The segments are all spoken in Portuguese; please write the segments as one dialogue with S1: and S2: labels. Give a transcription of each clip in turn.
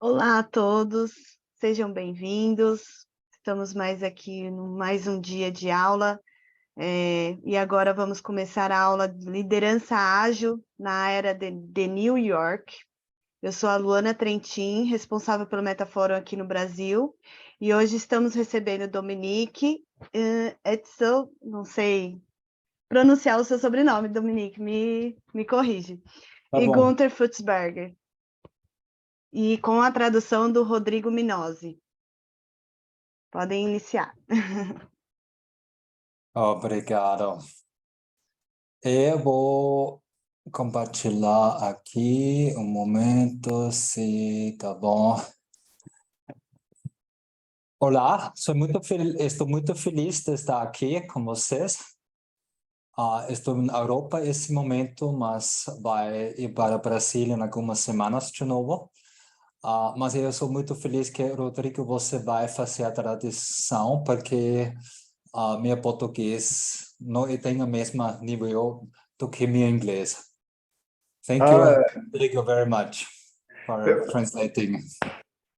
S1: Olá a todos, sejam bem-vindos. Estamos mais mais um dia de aula e agora vamos começar a aula de liderança ágil na era de New York. Eu sou a Luana Trentin, responsável pelo Metafórum aqui no Brasil, e hoje estamos recebendo Dominique Etzel, não sei pronunciar o seu sobrenome, Dominique, me corrige,
S2: Tá
S1: e
S2: bom.
S1: Gunther Futzberger, e com a tradução do Rodrigo Minozzi. Podem iniciar.
S2: Obrigado. Eu vou compartilhar aqui um momento, se tá bom. Olá, estou muito feliz de estar aqui com vocês. Estou na Europa nesse momento, mas vai ir para o Brasil em algumas semanas de novo. Mas eu sou muito feliz que, Rodrigo, você vai fazer a tradução, porque meu português não tem o mesmo nível do que meu inglês. Thank you, Rodrigo, very much for translating.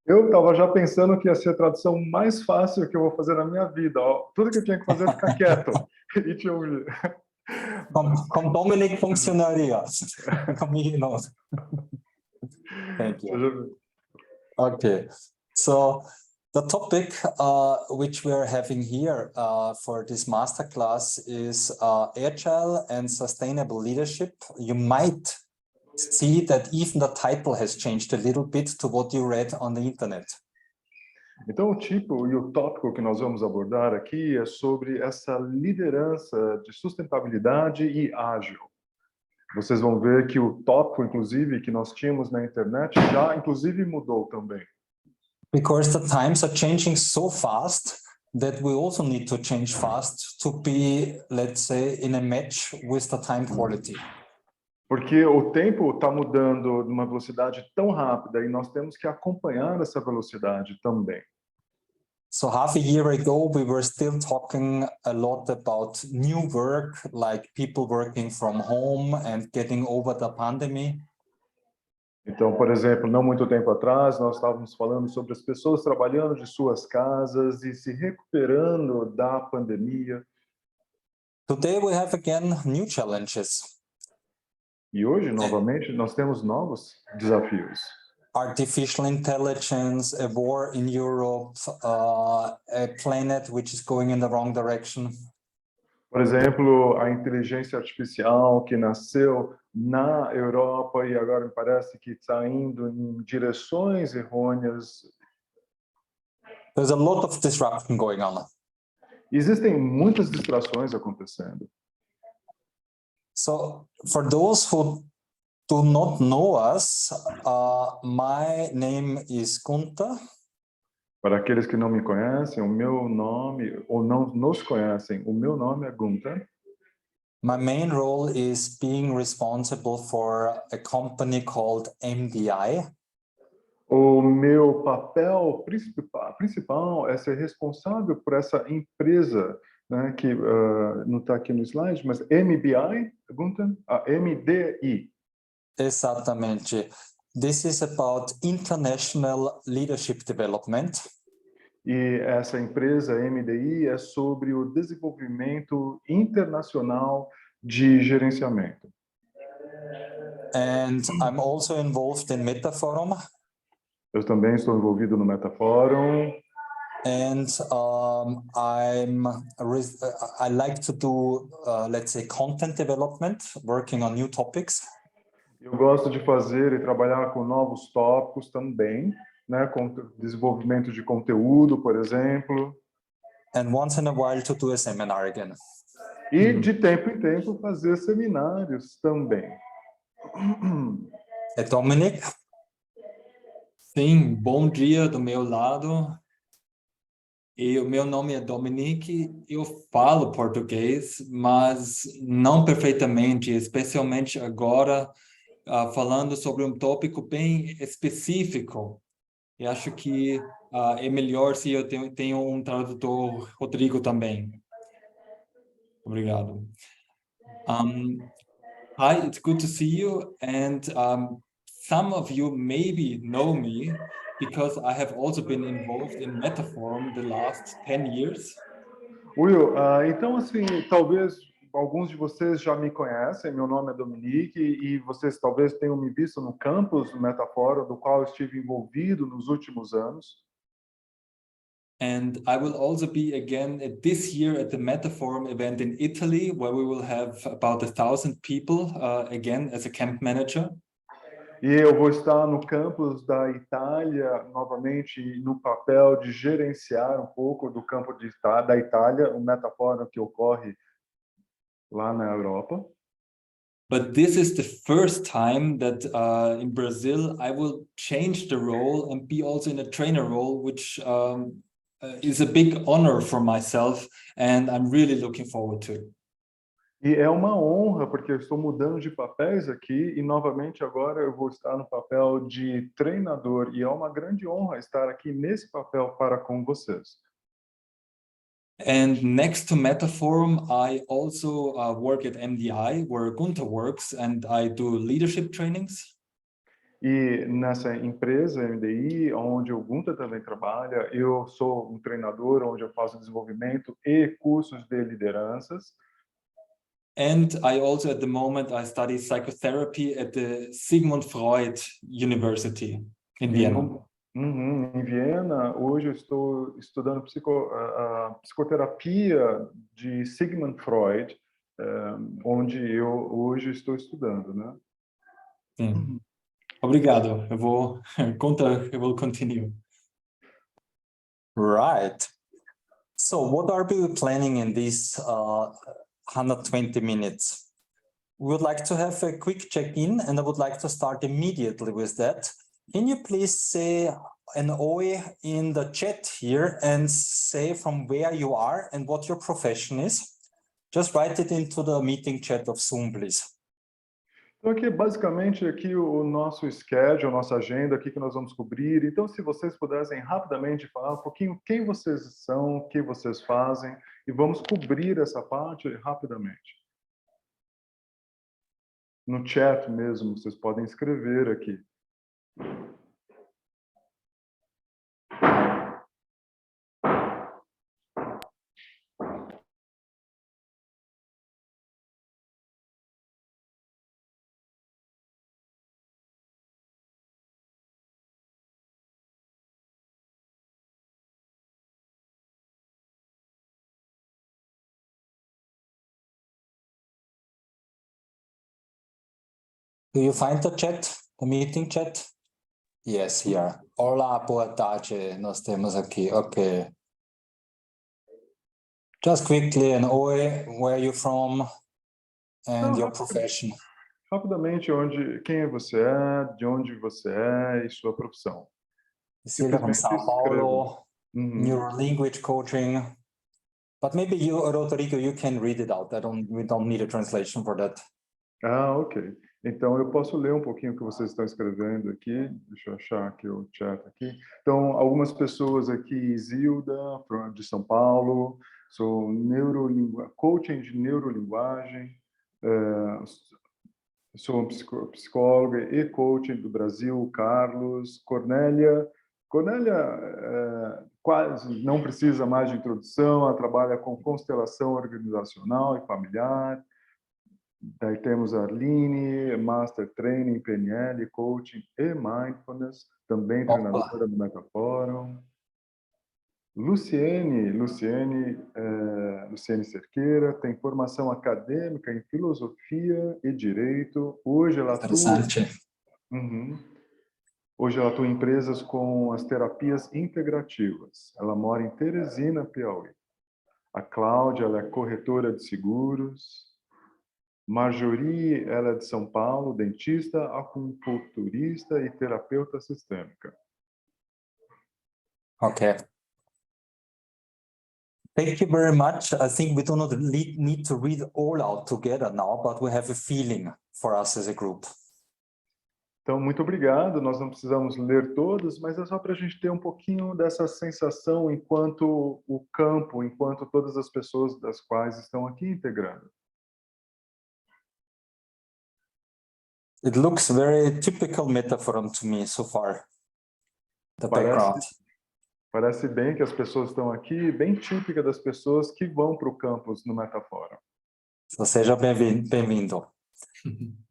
S3: Eu estava já pensando que ia ser a tradução mais fácil que eu vou fazer na minha vida. Ó. Tudo que eu tinha que fazer é ficar quieto e te ouvir.
S2: Com Dominic funcionaria. Comigo não. Thank you. Okay, so the topic which we are having here for this masterclass is agile and sustainable leadership. You might see that even the title has changed a little bit to what you read on the internet.
S3: Então, o tipo e o tópico que nós vamos abordar aqui é sobre essa liderança de sustentabilidade e ágil. Vocês vão ver que o tópico, inclusive, que nós tínhamos na internet já, inclusive, mudou também.
S2: Because the times are changing so fast that we also need to change fast to be, let's say, in a match with the time quality.
S3: Porque o tempo está mudando numa velocidade tão rápida e nós temos que acompanhar essa velocidade também.
S2: So half a year ago, we were still talking a lot about new work, like people working from home and getting over the pandemic.
S3: Então, por exemplo, não muito tempo atrás, nós estávamos falando sobre as pessoas trabalhando de suas casas e se recuperando da pandemia.
S2: Today we have again new challenges.
S3: E hoje, novamente, nós temos novos desafios.
S2: Artificial intelligence, a war in Europe, a planet which is going in the wrong direction.
S3: Por exemplo, a inteligência artificial que nasceu na Europa e agora me parece que está indo em direções errôneas.
S2: There's a lot of disruption going on.
S3: Existem muitas distrações acontecendo.
S2: So, for those who do not know us, my name is Gunther.
S3: Para aqueles que não me conhecem, o meu nome, ou não nos conhecem, o meu nome é Gunther.
S2: My main role is being responsible for a company called MDI.
S3: O meu papel principal é ser responsável por essa empresa, né, que não está aqui no slide, mas MBI, Gunther? MDI.
S2: Exatamente. This is about international leadership development.
S3: E essa empresa MDI é sobre o desenvolvimento internacional de gerenciamento.
S2: And I'm also involved in Metafórum.
S3: Eu também estou envolvido no Metafórum.
S2: And I like to do, let's say, content development, working on new topics.
S3: Eu gosto de fazer e trabalhar com novos tópicos também, né, com desenvolvimento de conteúdo, por exemplo.
S2: And once in a while to do a seminar again.
S3: E de tempo em tempo fazer seminários também.
S2: É Dominic?
S4: Sim, bom dia do meu lado. E o meu nome é Dominique, eu falo português, mas não perfeitamente, especialmente agora, falando sobre um tópico bem específico. E acho que é melhor se eu tenho um tradutor, Rodrigo, também. Obrigado. Hi, it's good to see you, and some of you maybe know me because I have also been involved in Metaforum the last 10 years.
S3: Will, então assim, talvez alguns de vocês já me conhecem, meu nome é Dominique, e vocês talvez tenham me visto no campus do Metaforum, do qual eu estive envolvido nos últimos anos.
S4: And I will also be again this year at the Metaforum event in Italy, where we will have about 1,000 people again as a camp manager.
S3: E eu vou estar no campus da Itália, novamente, no papel de gerenciar um pouco do campo da Itália, o Metaforum que ocorre lá na Europa.
S4: But this is the first time that in Brazil I will change the role and be also in a trainer role, which is a big honor for myself, and I'm really looking forward to it.
S3: E é uma honra, porque eu estou mudando de papéis aqui, e novamente agora eu vou estar no papel de treinador, e é uma grande honra estar aqui nesse papel para com vocês.
S4: And next to Metaforum, I also work at MDI, where Gunther works, and I do leadership trainings.
S3: E nessa empresa, MDI, onde o Gunther também trabalha, eu sou um treinador, onde eu faço desenvolvimento e cursos de lideranças.
S4: And I also, at the moment, I study psychotherapy at the Sigmund Freud University in Vienna.
S3: Em Viena, hoje eu estou estudando psicoterapia de Sigmund Freud, onde eu hoje estou estudando, né?
S4: Sim. Obrigado. Eu vou continue.
S2: Right. So what are we planning in these 120 minutes? We would like to have a quick check-in, and I would like to start immediately with that. Can you please say an OE in the chat here and say from where you are and what your profession is? Just write it into the meeting chat of Zoom, please.
S3: Então aqui, basicamente, aqui o nosso schedule, a nossa agenda aqui que nós vamos cobrir. Então, se vocês pudessem rapidamente falar um pouquinho quem vocês são, o que vocês fazem, e vamos cobrir essa parte rapidamente. No chat mesmo, vocês podem escrever aqui.
S2: Do you find the chat, the meeting chat? Yes, here. Olá, boa tarde. Nós temos aqui. Okay. Just quickly, an OE, where are you from and your profession?
S3: Rapidamente, quem você é, de onde você é e sua profissão.
S2: Cecilia from São Paulo, Neurolanguage coaching. But maybe you, Rodrigo, you can read it out. We don't need a translation for that.
S3: Ah, ok. Então, eu posso ler um pouquinho o que vocês estão escrevendo aqui. Deixa eu achar aqui o chat aqui. Então, algumas pessoas aqui, Isilda, de São Paulo, sou coaching de neurolinguagem, sou psicóloga e coaching do Brasil, Carlos, Cornélia. Cornélia quase não precisa mais de introdução, ela trabalha com constelação organizacional e familiar. Daí temos a Arline, Master Training, PNL, Coaching e Mindfulness, também treinadora do Metaforum. Luciene Cerqueira, tem formação acadêmica em Filosofia e Direito. Hoje ela atua em empresas com as terapias integrativas. Ela mora em Teresina, Piauí. A Cláudia, ela é corretora de seguros. Marjorie, ela é de São Paulo, dentista, acupunturista e terapeuta sistêmica.
S2: Okay. Thank you very much. I think we do not need to read all out together now, but we have a feeling for us as a group.
S3: Então, muito obrigado. Nós não precisamos ler todos, mas é só para a gente ter um pouquinho dessa sensação enquanto o campo, enquanto todas as pessoas das quais estão aqui integrando.
S2: It looks very typical Metaforum to me so far. The background.
S3: Parece bem que as pessoas estão aqui, bem típica das pessoas que vão para o campus no Metaforum.
S2: So, seja bem-vindo.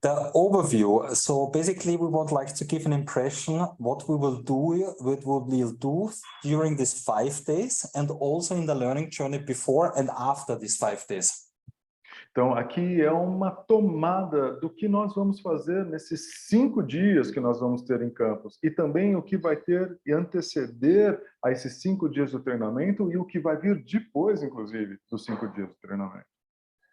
S2: The overview. So basically, we would like to give an impression what we will do during these 5 days, and also in the learning journey before and after these 5 days.
S3: Então, aqui é uma tomada do que nós vamos fazer nesses 5 dias que nós vamos ter em campus, e também o que vai ter e anteceder a esses 5 dias do treinamento e o que vai vir depois, inclusive, dos 5 dias do treinamento.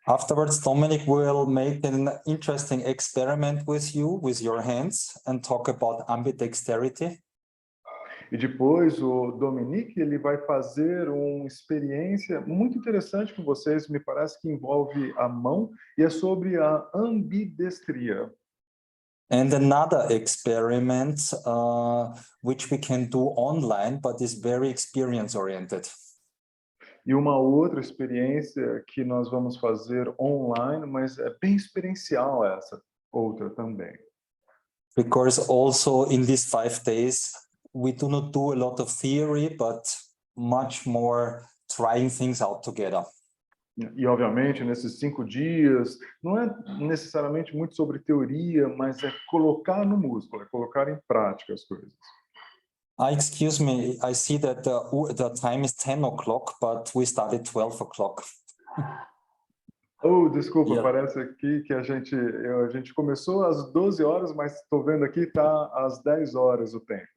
S2: Afterwards, Dominic will make an interesting experiment with you, with your hands, and talk about ambidexterity.
S3: E depois o Dominique ele vai fazer uma experiência muito interessante com vocês, me parece que envolve a mão, e é sobre a ambidestria.
S2: And another experiment which we can do online, but is very experience-oriented.
S3: E uma outra experiência que nós vamos fazer online, mas é bem experiencial essa outra também.
S2: Because also in these 5 days, we do not do a lot of theory, but much more trying things out together.
S3: E, obviamente, nesses 5 dias, não é necessariamente muito sobre teoria, mas é colocar no músculo, é colocar em prática as coisas.
S2: Excuse me, I see that the time is 10 o'clock, but we started 12 o'clock.
S3: Oh, desculpa,
S2: Yeah.
S3: Parece aqui que a gente começou às 12 horas, mas estou vendo aqui está às 10 horas o tempo.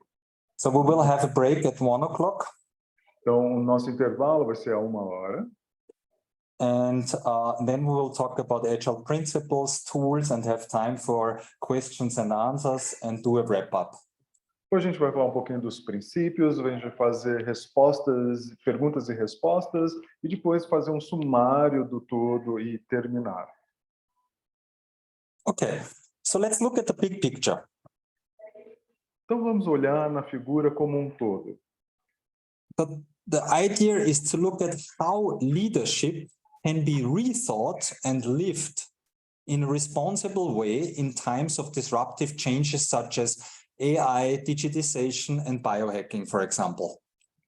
S2: So we will have a break at 1 o'clock.
S3: Então, o nosso intervalo vai ser a 1 hora.
S2: And then we will talk about agile principles, tools, and have time for questions and answers and do a wrap-up.
S3: Depois a gente vai falar um pouquinho dos princípios, a gente vai fazer perguntas e respostas, e depois fazer um sumário do todo e terminar.
S2: Okay, so let's look at the big picture.
S3: Então vamos olhar na figura como um todo.
S2: The idea is to look at how leadership can be rethought and lived in a responsible way in times of disruptive changes such as AI, digitization, and biohacking, for example.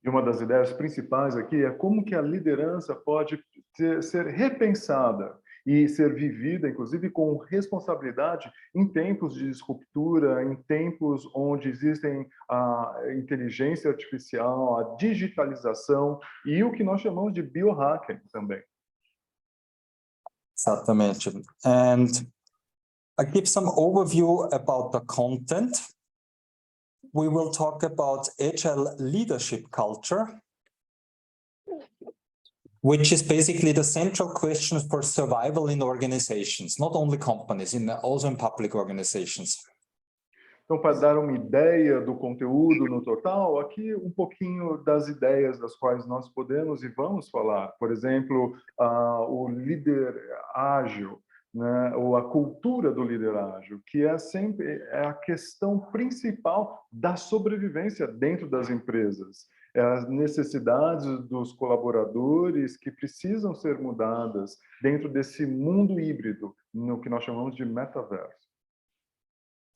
S3: E uma das ideias principais aqui é como que a liderança pode ser repensada e ser vivida, inclusive, com responsabilidade em tempos de disruptura, em tempos onde existem a inteligência artificial, a digitalização e o que nós chamamos de biohacking também.
S2: Exatamente. And I give some overview about the content. We will talk about agile leadership culture, which is basically the central question for survival in organizations, not only companies, also in public organizations.
S3: Então, para dar uma ideia do conteúdo no total, aqui um pouquinho das ideias das quais nós podemos e vamos falar. Por exemplo, o líder ágil, né, ou a cultura do líder ágil, que é sempre a questão principal da sobrevivência dentro das empresas. É as necessidades dos colaboradores que precisam ser mudadas dentro desse mundo híbrido, no que nós chamamos de metaverso.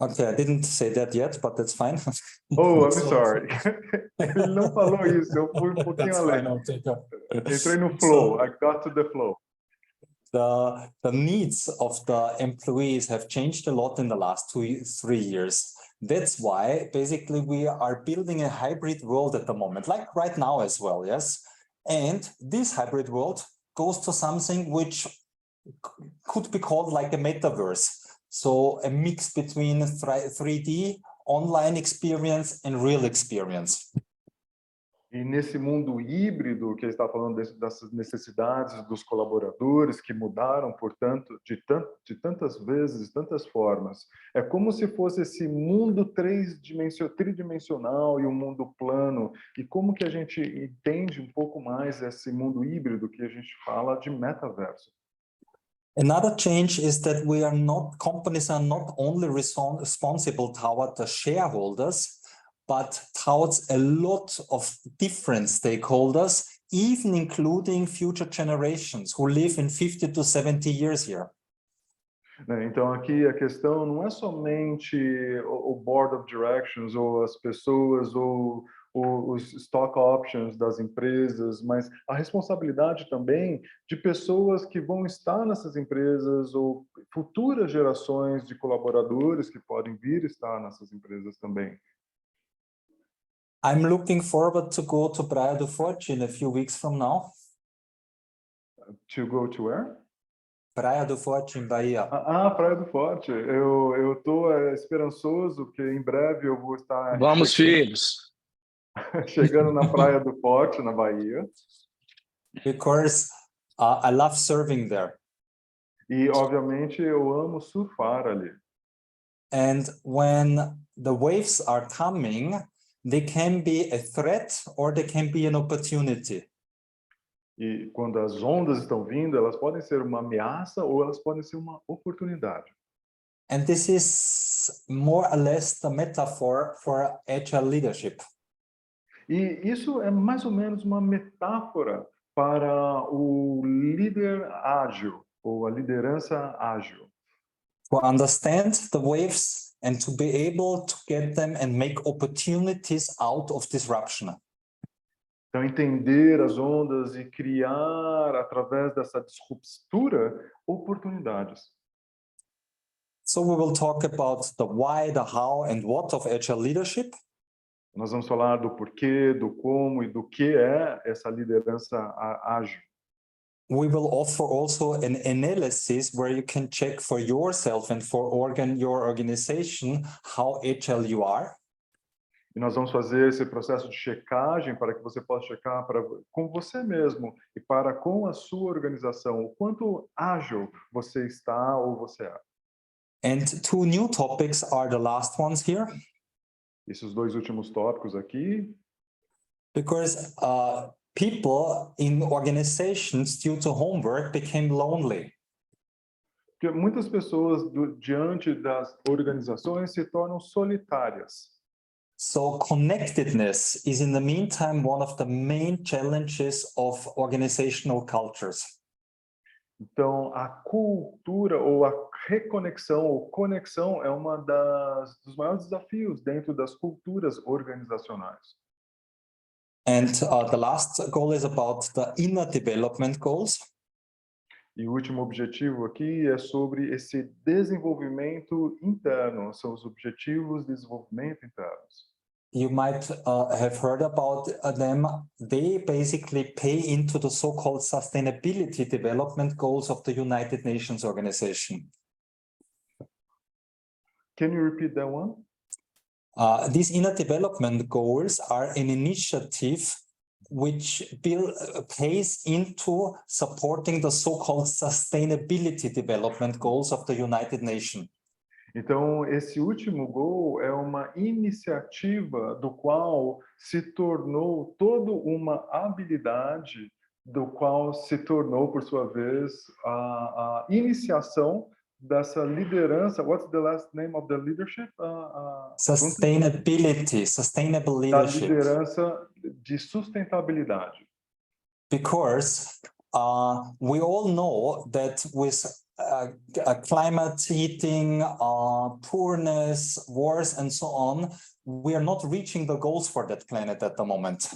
S2: Okay, I didn't say that yet, but that's fine.
S3: Oh, I'm sorry. Ele não falou isso, eu fui um pouquinho além. Entrei no flow, I got to the flow.
S2: The needs of the employees have changed a lot in the last 2-3 years. That's why basically we are building a hybrid world at the moment, like right now as well, yes? And this hybrid world goes to something which could be called like a metaverse. So a mix between 3D, online experience and real experience.
S3: E nesse mundo híbrido, que ele está falando dessas necessidades dos colaboradores que mudaram, portanto, de tantas vezes, tantas formas, é como se fosse esse mundo tridimensional e um mundo plano. E como que a gente entende um pouco mais esse mundo híbrido que a gente fala de metaverso?
S2: Another change is that companies are not only responsible toward the shareholders, but towards a lot of different stakeholders, even including future generations who live in 50 to 70 years here.
S3: Né? Então, aqui a questão não é somente o Board of Directions, ou as pessoas, ou os stock options das empresas, mas a responsabilidade também de pessoas que vão estar nessas empresas, ou futuras gerações de colaboradores que podem vir estar nessas empresas também.
S2: I'm looking forward to go to Praia do Forte in a few weeks from now.
S3: To go to where?
S2: Praia do Forte, em Bahia.
S3: Praia do Forte. Eu tô esperançoso que em breve eu vou estar
S5: Vamos, filhos.
S3: chegando na Praia do Forte, na Bahia.
S2: Because I love serving there.
S3: E, obviamente, eu amo surfar ali.
S2: And when the waves are coming, they can be a threat or they can be an opportunity.
S3: E quando as ondas estão vindo, elas podem ser uma ameaça ou elas podem ser uma oportunidade.
S2: And this is more or less the metaphor for agile leadership.
S3: E isso é mais ou menos uma metáfora para o líder ágil, ou a liderança ágil.
S2: To understand the waves and to be able to get them and make opportunities out of disruption.
S3: Então, entender as ondas e criar, através dessa disruptura, oportunidades.
S2: So we will talk about the why, the how, and what of agile leadership.
S3: Nós vamos falar do porquê, do como e do que é essa liderança ágil.
S2: We will offer also an analysis where you can check for yourself and for your organization how agile you are.
S3: E nós vamos fazer esse processo de checagem para que você possa checar com você mesmo e para com a sua organização o quanto ágil você está ou você é.
S2: And two new topics are the last ones here.
S3: Esses dois últimos tópicos aqui.
S2: Because people in organizations due to homework became lonely.
S3: Porque muitas pessoas diante das organizações se tornam solitárias.
S2: So connectedness is in the meantime one of the main challenges of organizational cultures.
S3: Então, a cultura ou a reconexão ou conexão é uma dos maiores desafios dentro das culturas organizacionais.
S2: And the last goal is about the inner development goals.
S3: E o último objetivo aqui é sobre esse desenvolvimento interno, são os objetivos de desenvolvimento internos.
S2: You might have heard about them. They basically pay into the so-called sustainability development goals of the United Nations organization.
S3: Can you repeat that one?
S2: These inner development goals are an initiative which pays into supporting the so-called sustainability development goals of the United Nations.
S3: Então, esse último goal é uma iniciativa do qual se tornou toda uma habilidade, do qual se tornou, por sua vez, a iniciação dessa liderança. What's the last name of the leadership?
S2: Sustainability, sustainable leadership.
S3: Da liderança de sustentabilidade.
S2: Because we all know that with climate heating, poorness, wars, and so on, we are not reaching the goals for that planet at the moment.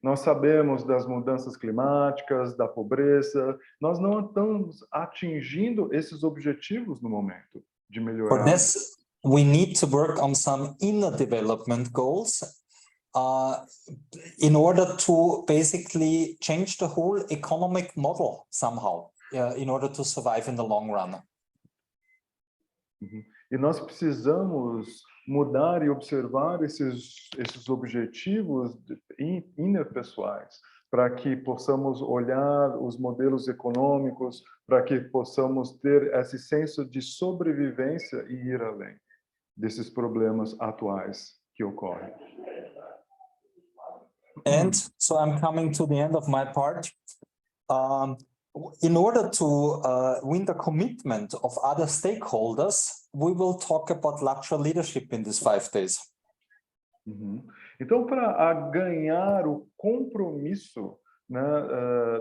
S3: Nós sabemos das mudanças climáticas, da pobreza, nós não estamos atingindo esses objetivos no momento de melhorar.
S2: For this, we need to work on some inner development goals in order to basically change the whole economic model somehow. In order to survive in the long run.
S3: E nós precisamos mudar e observar esses objetivos interpessoais para que possamos olhar os modelos econômicos, para que possamos ter esse senso de sobrevivência e ir além desses problemas atuais que ocorrem.
S2: And so I'm coming to the end of my part. In order to win the commitment of other stakeholders, we will talk about lateral leadership in these 5 days.
S3: Então, para ganhar o compromisso né,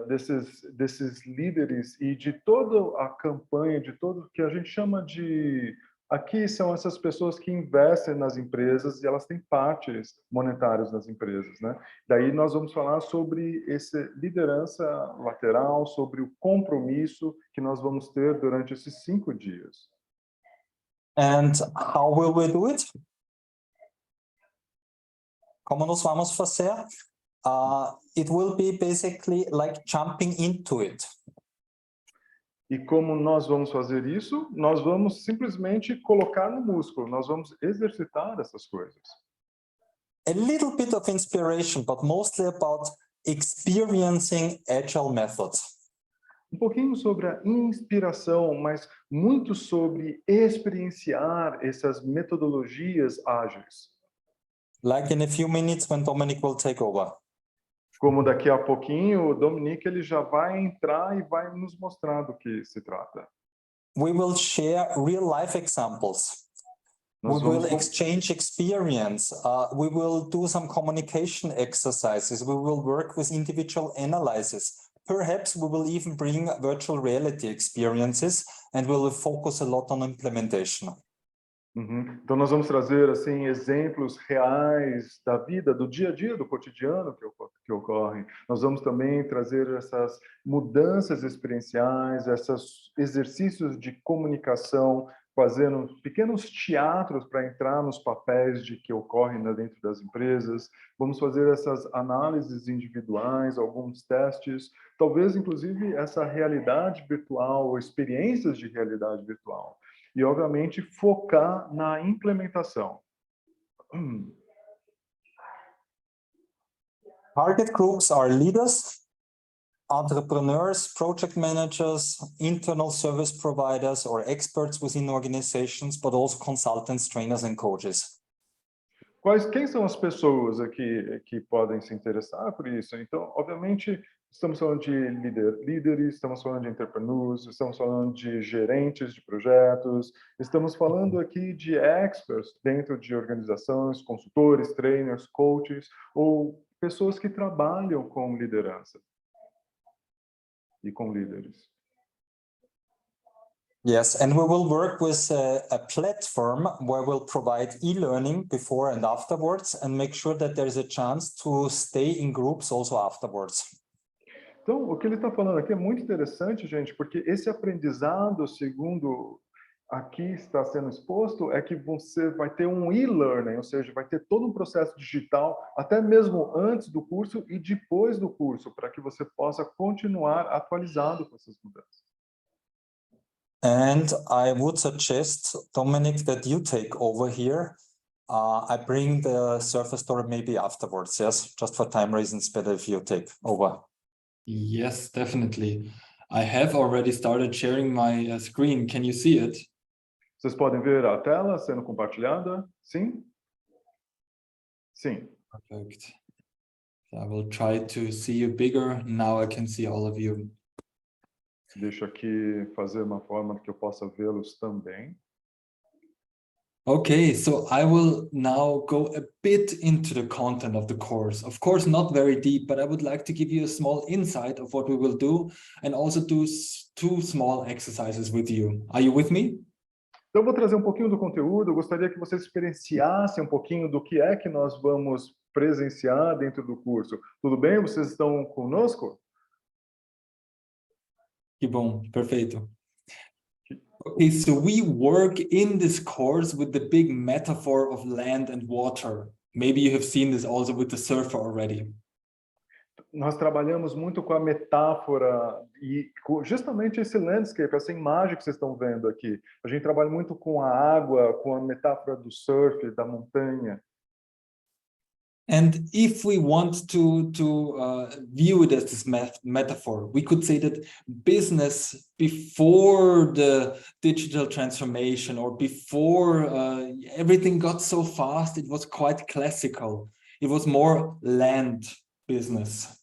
S3: desses líderes e de toda a campanha, de todo que a gente chama de... Aqui são essas pessoas que investem nas empresas e elas têm partes monetárias nas empresas, né? Daí nós vamos falar sobre essa liderança lateral, sobre o compromisso que nós vamos ter durante esses 5 dias.
S2: And how will we do it? Como nós vamos fazer? It will be basically like jumping into it.
S3: E como nós vamos fazer isso? Nós vamos simplesmente colocar no músculo, nós vamos exercitar essas coisas.
S2: A little bit of inspiration, but mostly about experiencing agile methods.
S3: Um pouquinho sobre a inspiração, mas muito sobre experienciar essas metodologias ágeis.
S2: Like in a few minutes when Dominic will take over.
S3: Como daqui a pouquinho o Dominique ele já vai entrar e vai nos mostrar do que se trata.
S2: We will share real life examples.
S3: Nós
S2: We will
S3: vamos
S2: exchange experience. We will do some communication exercises. We will work with individual analysis. Perhaps we will even bring virtual reality experiences and we will focus a lot on implementation.
S3: Então nós vamos trazer assim exemplos reais da vida, do dia a dia, do cotidiano que ocorrem. Nós vamos também trazer essas mudanças experienciais, esses exercícios de comunicação, fazendo pequenos teatros para entrar nos papéis de que ocorrem dentro das empresas. Vamos fazer essas análises individuais, alguns testes, talvez inclusive essa realidade virtual, ou experiências de realidade virtual. E, obviamente, focar na implementação.
S2: Target groups are leaders, entrepreneurs, project managers, internal service providers, or experts within organizations, but also consultants, trainers, and coaches.
S3: Quem são as pessoas aqui que podem se interessar por isso? Então, obviamente, estamos falando de líderes, estamos falando de entrepreneurs, estamos falando de gerentes de projetos, estamos falando aqui de experts dentro de organizações, consultores, trainers, coaches, ou pessoas que trabalham com liderança e com líderes.
S2: Yes, and we will work with a platform where we'll provide e-learning before and afterwards and make sure that there's a chance to stay in groups also afterwards.
S3: Então, o que ele está falando aqui é muito interessante, gente, porque esse aprendizado, segundo aqui está sendo exposto, é que você vai ter um e-learning, ou seja, vai ter todo um processo digital, até mesmo antes do curso e depois do curso, para que você possa continuar atualizado com essas mudanças.
S2: And I would suggest, Dominic, that you take over here. I bring the Surface Store maybe afterwards, yes? Just for time reasons, better if you take over.
S4: Yes, definitely. I have already started sharing my screen. Can you see it?
S3: Vocês podem ver a tela sendo compartilhada? Sim? Sim.
S4: Perfect. I will try to see you bigger. Now I can see all of you.
S3: Deixa aqui fazer uma forma que eu possa vê-los também.
S4: Okay, so I will now go a bit into the content of the course. Of course, not very deep, but I would like to give you a small insight of what we will do and also do 2 small exercises with you. Are you with me?
S3: Então, eu vou trazer um pouquinho do conteúdo, eu gostaria que vocês experienciassem um pouquinho do que é que nós vamos presenciar dentro do curso. Tudo bem? Vocês estão conosco?
S4: Que bom, perfeito. Okay, so we work in this course with the big metaphor of land and water. Maybe you have seen this also with the surfer already.
S3: Nós trabalhamos muito com a metáfora e justamente esse landscape, essa imagem que vocês estão vendo aqui. A gente trabalha muito com a água, com a metáfora do surf, da montanha.
S4: And if we want to view it as this metaphor, we could say that business before the digital transformation or before everything got so fast, it was quite classical. It was more land business.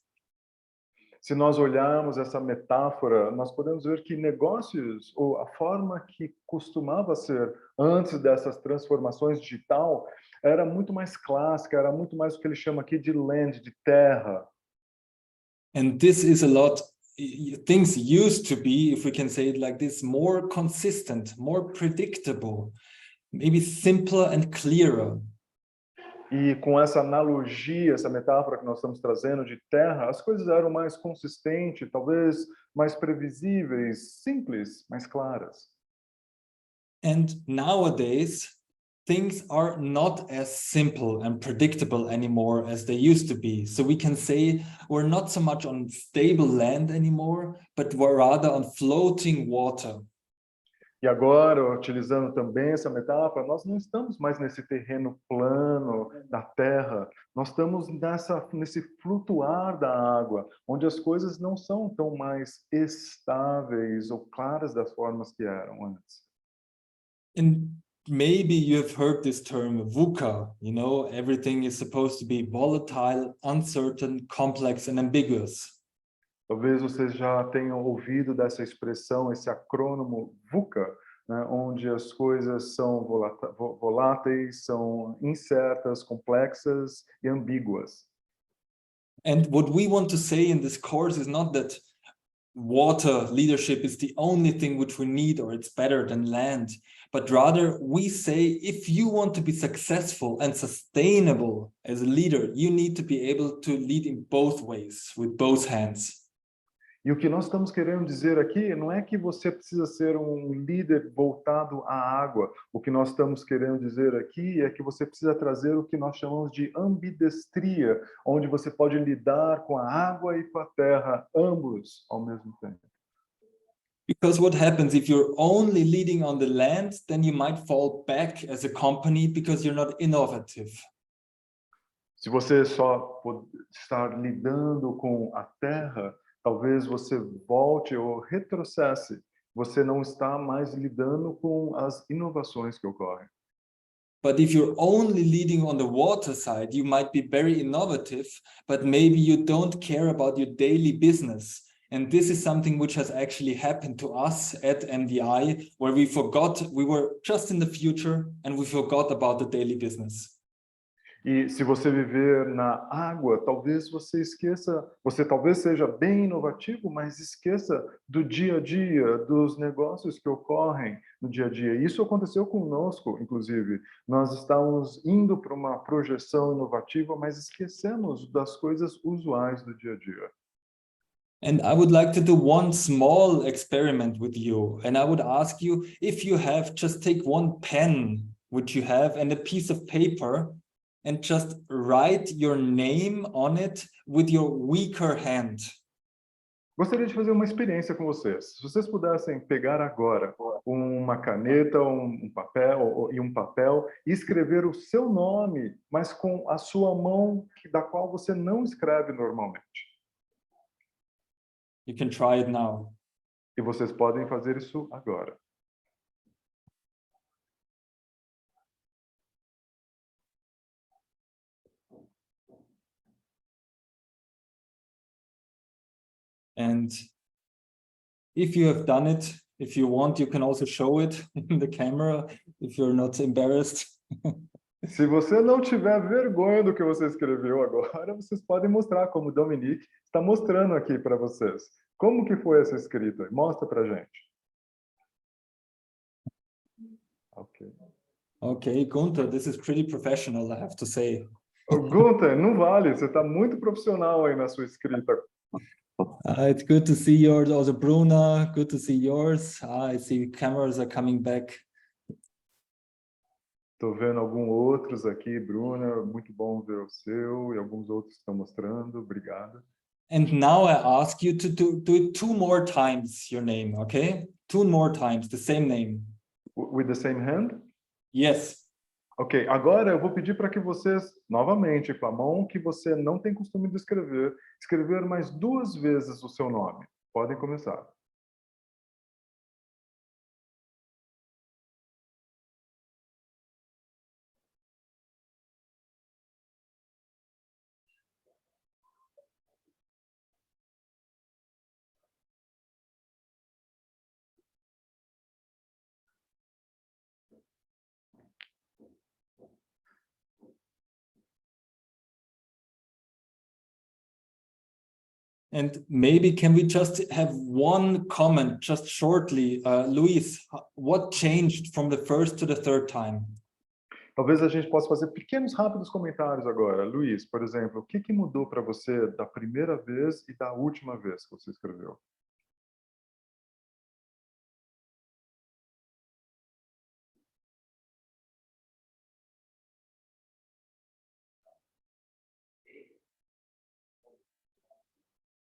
S3: Se nós olharmos essa metáfora, nós podemos ver que negócios, ou a forma que costumava ser antes dessas transformações digital, era muito mais clássica, era muito mais o que ele chama aqui de land, de terra.
S4: And this is a lot, things used to be, if we can say it like this, more consistent, more predictable, maybe simpler and clearer.
S3: E com essa analogia, essa metáfora que nós estamos trazendo de terra, as coisas eram mais consistentes, talvez mais previsíveis, simples, mais claras.
S4: And nowadays, things are not as simple and predictable anymore as they used to be. So we can say we're not so much on stable land anymore, but we're rather on floating water.
S3: E agora, utilizando também essa metáfora, nós não estamos mais nesse terreno plano da terra, nós estamos nesse flutuar da água, onde as coisas não são tão mais estáveis ou claras das formas que eram antes.
S4: And maybe you've heard this term VUCA, you know, everything is supposed to be volatile, uncertain, complex, and ambiguous.
S3: Talvez vocês já tenham ouvido dessa expressão, esse acrônimo VUCA, né, onde as coisas são voláteis, são incertas, complexas e ambíguas.
S4: And what we want to say in this course is not that water leadership is the only thing which we need or it's better than land, but rather we say if you want to be successful and sustainable as a leader, you need to be able to lead in both ways, with both hands.
S3: E o que nós estamos querendo dizer aqui não é que você precisa ser um líder voltado à água. O que nós estamos querendo dizer aqui é que você precisa trazer o que nós chamamos de ambidestria, onde você pode lidar com a água e com a terra, ambos ao mesmo tempo.
S4: Because what happens if you're only leading on the land, then you might fall back as a company because you're not innovative.
S3: Se você só estar lidando com a terra, talvez você volte ou retrocesse. Você não está mais lidando com as inovações que ocorrem.
S4: But if you're only leading on the water side, you might be very innovative, but maybe you don't care about your daily business. And this is something which has actually happened to us at MDI, where we forgot, we were just in the future and we forgot about the daily business.
S3: E se você viver na água, talvez você esqueça, você talvez seja bem inovativo, mas esqueça do dia a dia, dos negócios que ocorrem no dia a dia. Isso aconteceu conosco, inclusive. Nós estávamos indo para uma projeção inovativa, mas esquecemos das coisas usuais do dia a dia.
S4: And I would like to do one small experiment with you. And I would ask you, if you have, just take one pen, which you have, and a piece of paper, and just write your name on it with your weaker hand.
S3: Gostaria de fazer uma experiência com vocês. Se vocês pudessem pegar agora uma caneta, um papel e escrever o seu nome, mas com a sua mão da qual você não escreve normalmente.
S4: You can try it now.
S3: E vocês podem fazer isso agora.
S4: And if you have done it, if you want, you can also show it in the camera if you're not embarrassed.
S3: Se você não tiver vergonha do que você escreveu agora, vocês podem mostrar, como o Dominique está mostrando aqui para vocês. Como que foi essa escrita? Mostra para gente. Ok.
S4: Okay, Gunther, this is pretty professional, I have to say.
S3: Ô, Gunther, não vale, você está muito profissional aí na sua escrita.
S4: It's good to see yours, also Bruna, good to see yours. I see cameras are coming back.
S3: Estou vendo alguns outros aqui, Bruna, muito bom ver o seu, e alguns outros estão mostrando, obrigado.
S4: And now I ask you to do it 2 more times, your name, okay? 2 more times, the same name.
S3: With the same hand?
S4: Yes.
S3: Ok, agora eu vou pedir para que vocês, novamente, com a mão que você não tem costume de escrever mais 2 vezes o seu nome. Podem começar.
S4: And maybe can we just have one comment, just shortly, Luis, what changed from the first to the third time?
S3: Talvez a gente possa fazer pequenos, rápidos comentários agora. Luiz, por exemplo, o que mudou para você da primeira vez e da última vez que você escreveu?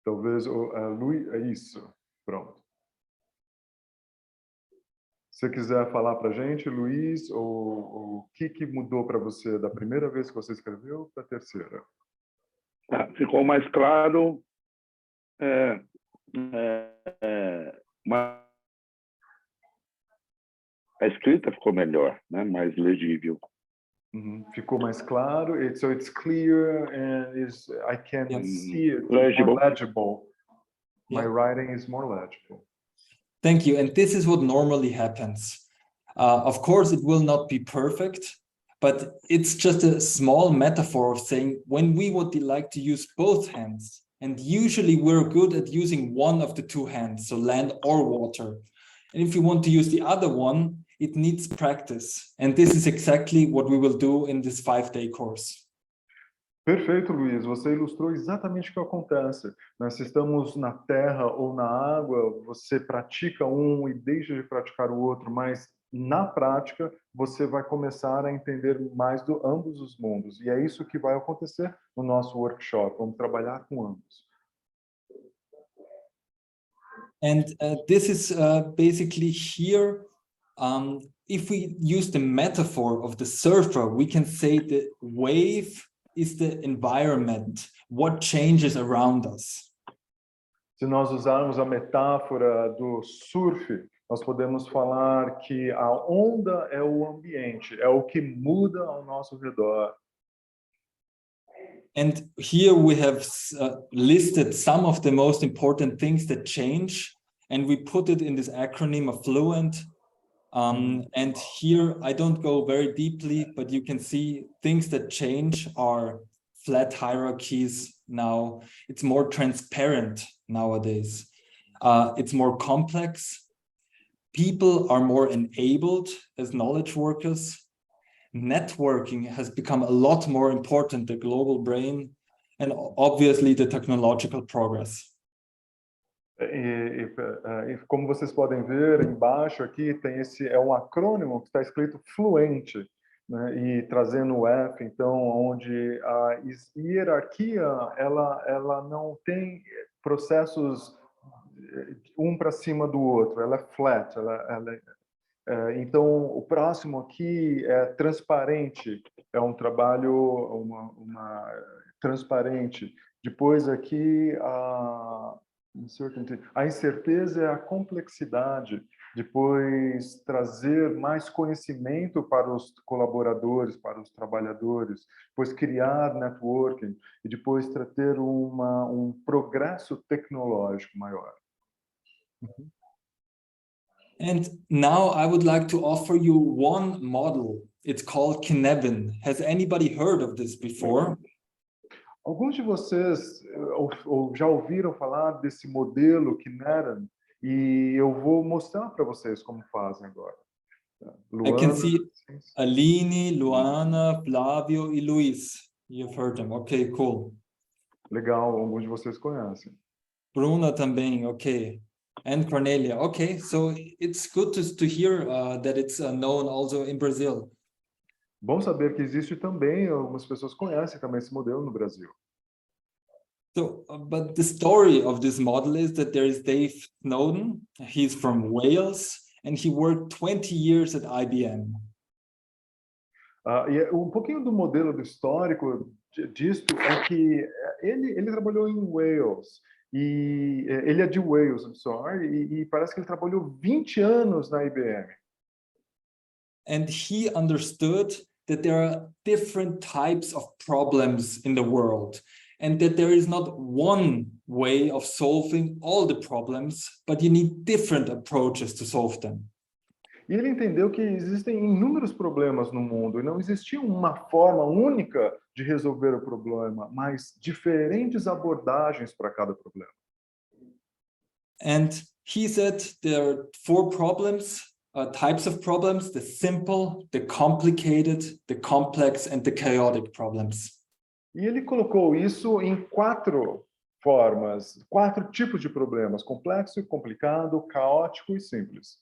S3: Talvez Luiz, é isso. Pronto. Se você quiser falar para a gente, Luiz, o que mudou para você da primeira vez que você escreveu para a terceira?
S5: Ficou mais claro, a escrita ficou melhor, né? Mais legível.
S3: Ficou mais claro. So it's clear and I can see it
S5: Legible.
S3: more legible. My
S4: Yeah.
S3: writing is more legible.
S4: Thank you. And this is what normally happens. Of course, it will not be perfect, but it's just a small metaphor of saying when we would like to use both hands, and usually we're good at using one of the two hands, so land or water. And if you want to use the other one, it needs practice. And this is exactly what we will do in this 5-day course.
S3: Perfeito, Luiz. Você ilustrou exatamente o que acontece. Nós estamos na terra ou na água, você pratica um e deixa de praticar o outro, mas na prática você vai começar a entender mais do ambos os mundos. E é isso que vai acontecer no nosso workshop. Vamos trabalhar com ambos.
S4: And this is basically here. If we use the metaphor of the surfer, we can say the wave is the environment, what changes around us.
S3: Se nós usarmos a metáfora do surf, nós podemos falar que a onda é o ambiente, é o que muda ao nosso redor.
S4: And here we have listed some of the most important things that change, and we put it in this acronym of Fluent. And here I don't go very deeply, but you can see things that change are flat hierarchies now. It's more transparent nowadays. It's more complex. People are more enabled as knowledge workers. Networking has become a lot more important, the global brain, and obviously the technological progress.
S3: E como vocês podem ver embaixo aqui tem é um acrônimo que está escrito Fluente, né? E trazendo o F, então onde a hierarquia ela não tem processos um para cima do outro, ela é flat, então o próximo aqui é transparente, é um trabalho uma transparente. Depois aqui a incerteza é a complexidade, depois trazer mais conhecimento para os colaboradores, para os trabalhadores, depois criar networking e depois ter um progresso tecnológico maior.
S4: And now I would like to offer you one model. It's called Cynefin. Has anybody heard of this before?
S3: Alguns de vocês ou já ouviram falar desse modelo Cynefin e eu vou mostrar para vocês como fazem agora.
S4: Luana, I can see Aline, Luana, Flavio e Luis. You've heard them. Okay, cool.
S3: Legal, alguns de vocês conhecem.
S4: Bruna também, okay. And Cornelia. Okay, so it's good to hear that it's known also in Brazil.
S3: Bom saber que existe também, algumas pessoas conhecem também esse modelo no Brasil.
S4: So, but the story of this model is that there is Dave Snowden. He's from Wales and he worked 20 years at IBM.
S3: E pouquinho do modelo do histórico disto é que ele trabalhou em Wales. E ele é de Wales, I'm sorry, e parece que ele trabalhou 20 anos na IBM.
S4: And he understood that there are different types of problems in the world and that there is not one way of solving all the problems, but you need different approaches to solve them.
S3: E ele entendeu que existem inúmeros problemas no mundo e não existia uma forma única de resolver o problema, mas diferentes abordagens para cada problema.
S4: And he said there are 4 problems, types of problems: the simple, the complicated, the complex, and the chaotic problems.
S3: E ele colocou isso em 4 formas, 4 tipos de problemas: complexo, complicado, caótico e simples.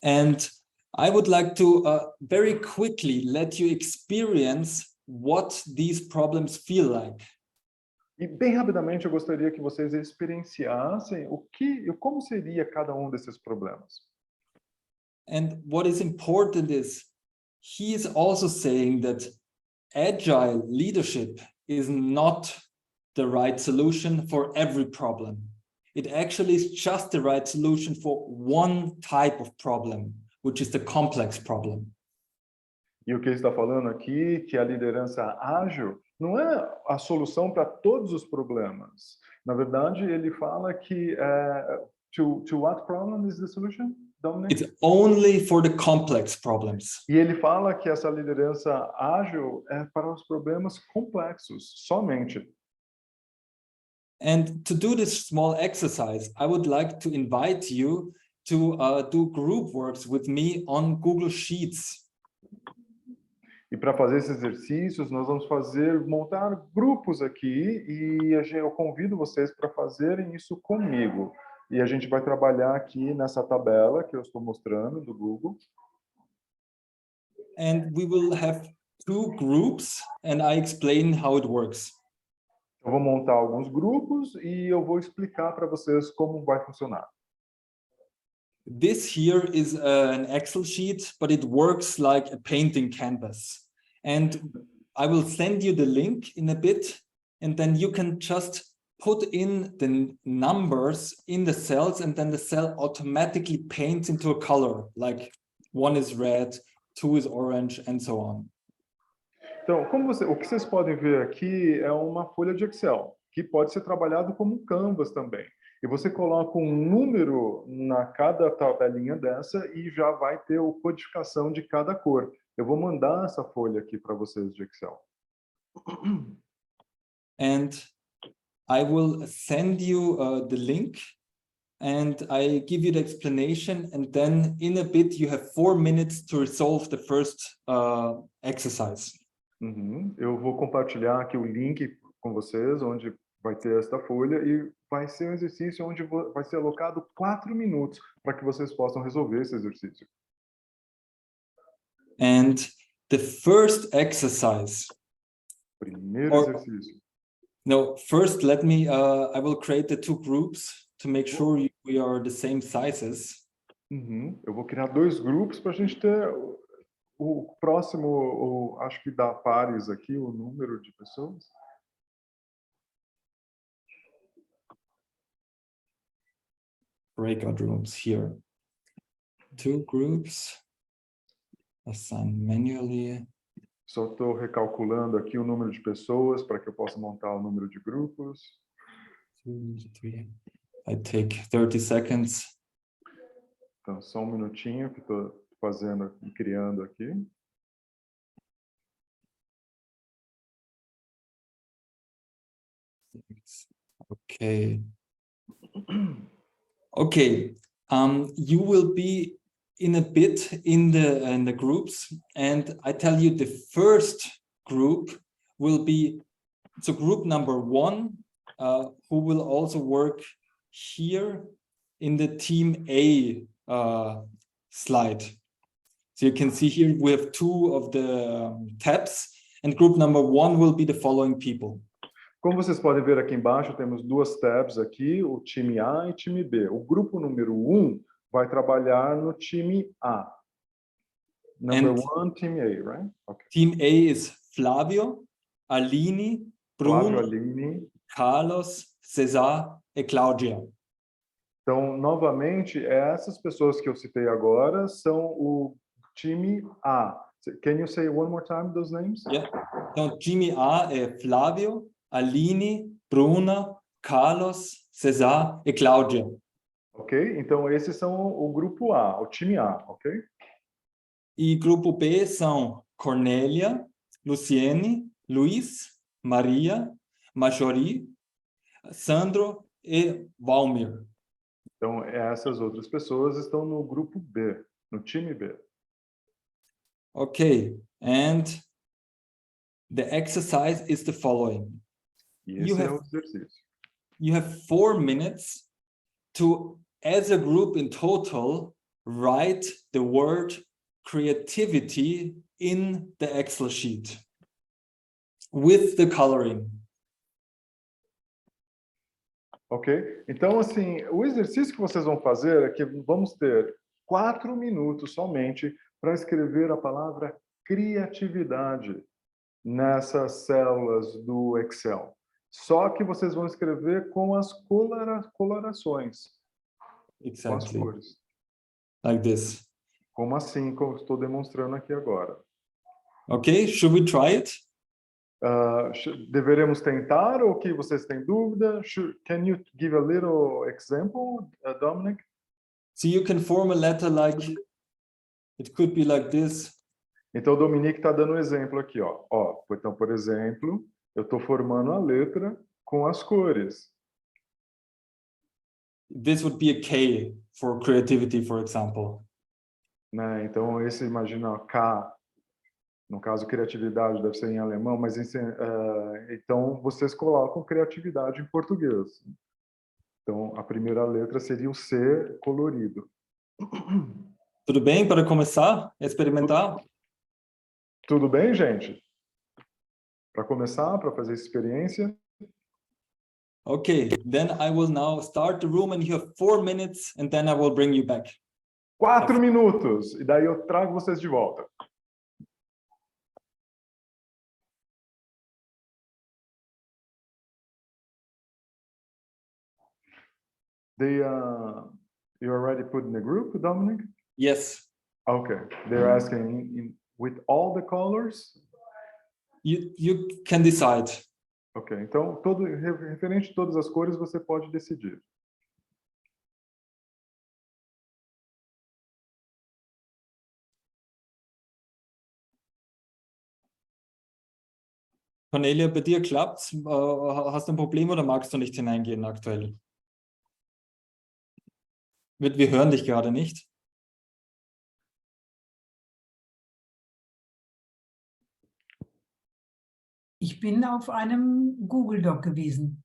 S4: And I would like to very quickly let you experience what these problems feel like.
S3: E bem rapidamente eu gostaria que vocês experienciassem como seria cada um desses problemas.
S4: And what is important is he is also saying that agile leadership is not the right solution for every problem. It actually is just the right solution for one type of problem, which is the complex problem.
S3: E o que ele está falando aqui, que a liderança ágil não é a solução para todos os problemas. Na verdade, ele fala que to what problem is the solution, Dominic?
S4: It's only for the complex problems.
S3: E ele fala que essa liderança ágil é para os problemas complexos, somente.
S4: And to do this small exercise, I would like to invite you to do group works with me on Google Sheets.
S3: E para fazer esses exercícios, nós vamos montar grupos aqui e eu convido vocês para fazerem isso comigo. E a gente vai trabalhar aqui nessa tabela que eu estou mostrando do Google.
S4: And we will have 2 groups and I explain how it works.
S3: Eu vou montar alguns grupos e eu vou explicar para vocês como vai funcionar.
S4: This here is an Excel sheet, but it works like a painting canvas. And I will send you the link in a bit, and then you can just put in the numbers in the cells, and then the cell automatically paints into a color, like 1 is red, 2 is orange, and so on.
S3: Então, o que vocês podem ver aqui é uma folha de Excel, que pode ser trabalhado como um canvas também. E você coloca um número na cada tabelinha dessa e já vai ter a codificação de cada cor. Eu vou mandar essa folha aqui para vocês de Excel.
S4: And I will send you the link and I give you the explanation, and then in a bit you have 4 minutes to resolve the first exercise.
S3: Eu vou compartilhar aqui o link com vocês, onde vai ter esta folha e vai ser um exercício onde vai ser alocado 4 minutos para que vocês possam resolver esse exercício.
S4: And the first exercise.
S3: Primeiro exercício.
S4: No, first let me, I will create the 2 groups to make sure we are the same sizes.
S3: Eu vou criar 2 grupos para a gente ter o próximo, acho que dá pares aqui, o número de pessoas.
S4: Breakout rooms here. 2 groups. Assign manually.
S3: Só estou recalculando aqui o número de pessoas para que eu possa montar o número de grupos.
S4: 2, 3. I take 30 seconds.
S3: Então, só um minutinho que estou fazendo e criando aqui.
S4: Okay. Okay. You will be in a bit in the groups, and I tell you the first group will be group number 1, who will also work here in the team A slide. So you can see here we have 2 of the tabs, and group number 1 will be the following people.
S3: Como vocês podem ver aqui embaixo, temos 2 tabs aqui, o time A e time B. O grupo número 1 vai trabalhar no time A. Number 1, team A, right? Okay.
S4: Team A is Flavio, Aline, Bruno,
S3: Flávio, Aline,
S4: Carlos, Cesar e Cláudia.
S3: Então, novamente, essas pessoas que eu citei agora são o time A. Can you say one more time those names?
S4: Yeah. Então, time A é Flavio, Aline, Bruna, Carlos, Cesar e Cláudia.
S3: Ok? Então, esses são o grupo A, o time A, ok?
S4: E grupo B são Cornélia, Luciene, Luiz, Maria, Marjorie, Sandro e Valmir.
S3: Então, essas outras pessoas estão no grupo B, no time B.
S4: Okay, and the exercise is the following.
S3: E
S4: You
S3: esse é
S4: have-
S3: o exercício.
S4: You have 4 minutes to, as a group in total, write the word creativity in the Excel sheet with the coloring.
S3: Ok? Então, assim, o exercício que vocês vão fazer é que vamos ter 4 minutos somente para escrever a palavra criatividade nessas células do Excel. Só que vocês vão escrever com as colorações, com as
S4: Exactly,
S3: cores.
S4: like this.
S3: Como assim, como eu estou demonstrando aqui agora.
S4: Okay, should we try it?
S3: Deveremos tentar ou que vocês têm dúvida? Can you give a little example, Dominic?
S4: So you can form a letter like, it could be like this.
S3: Então, o Dominique está dando um exemplo aqui, ó. Então, por exemplo, eu estou formando a letra com as cores.
S4: This would be a K for creativity, for example.
S3: Né? Então, esse, imagina, ó, K, no caso, criatividade deve ser em alemão, mas então vocês colocam criatividade em português. Então, a primeira letra seria o C colorido.
S4: Tudo bem para começar a experimentar?
S3: Tudo bem, gente? Para começar, para fazer essa experiência.
S4: Okay, then I will now start the room and you have 4 minutes and then I will bring you back.
S3: 4 minutos, e daí eu trago vocês de volta. You already put in the group, Dominic?
S4: Yes,
S3: Okay, they're asking with all the colors?
S4: you can decide.
S3: Ok, então, referente a todas as cores, você pode decidir.
S4: Cornelia, bei dir klappt's? Hast du ein Problem oder magst du nicht hineingehen aktuell? Wir hören dich gerade nicht.
S6: Ich bin auf einem Google Doc gewesen.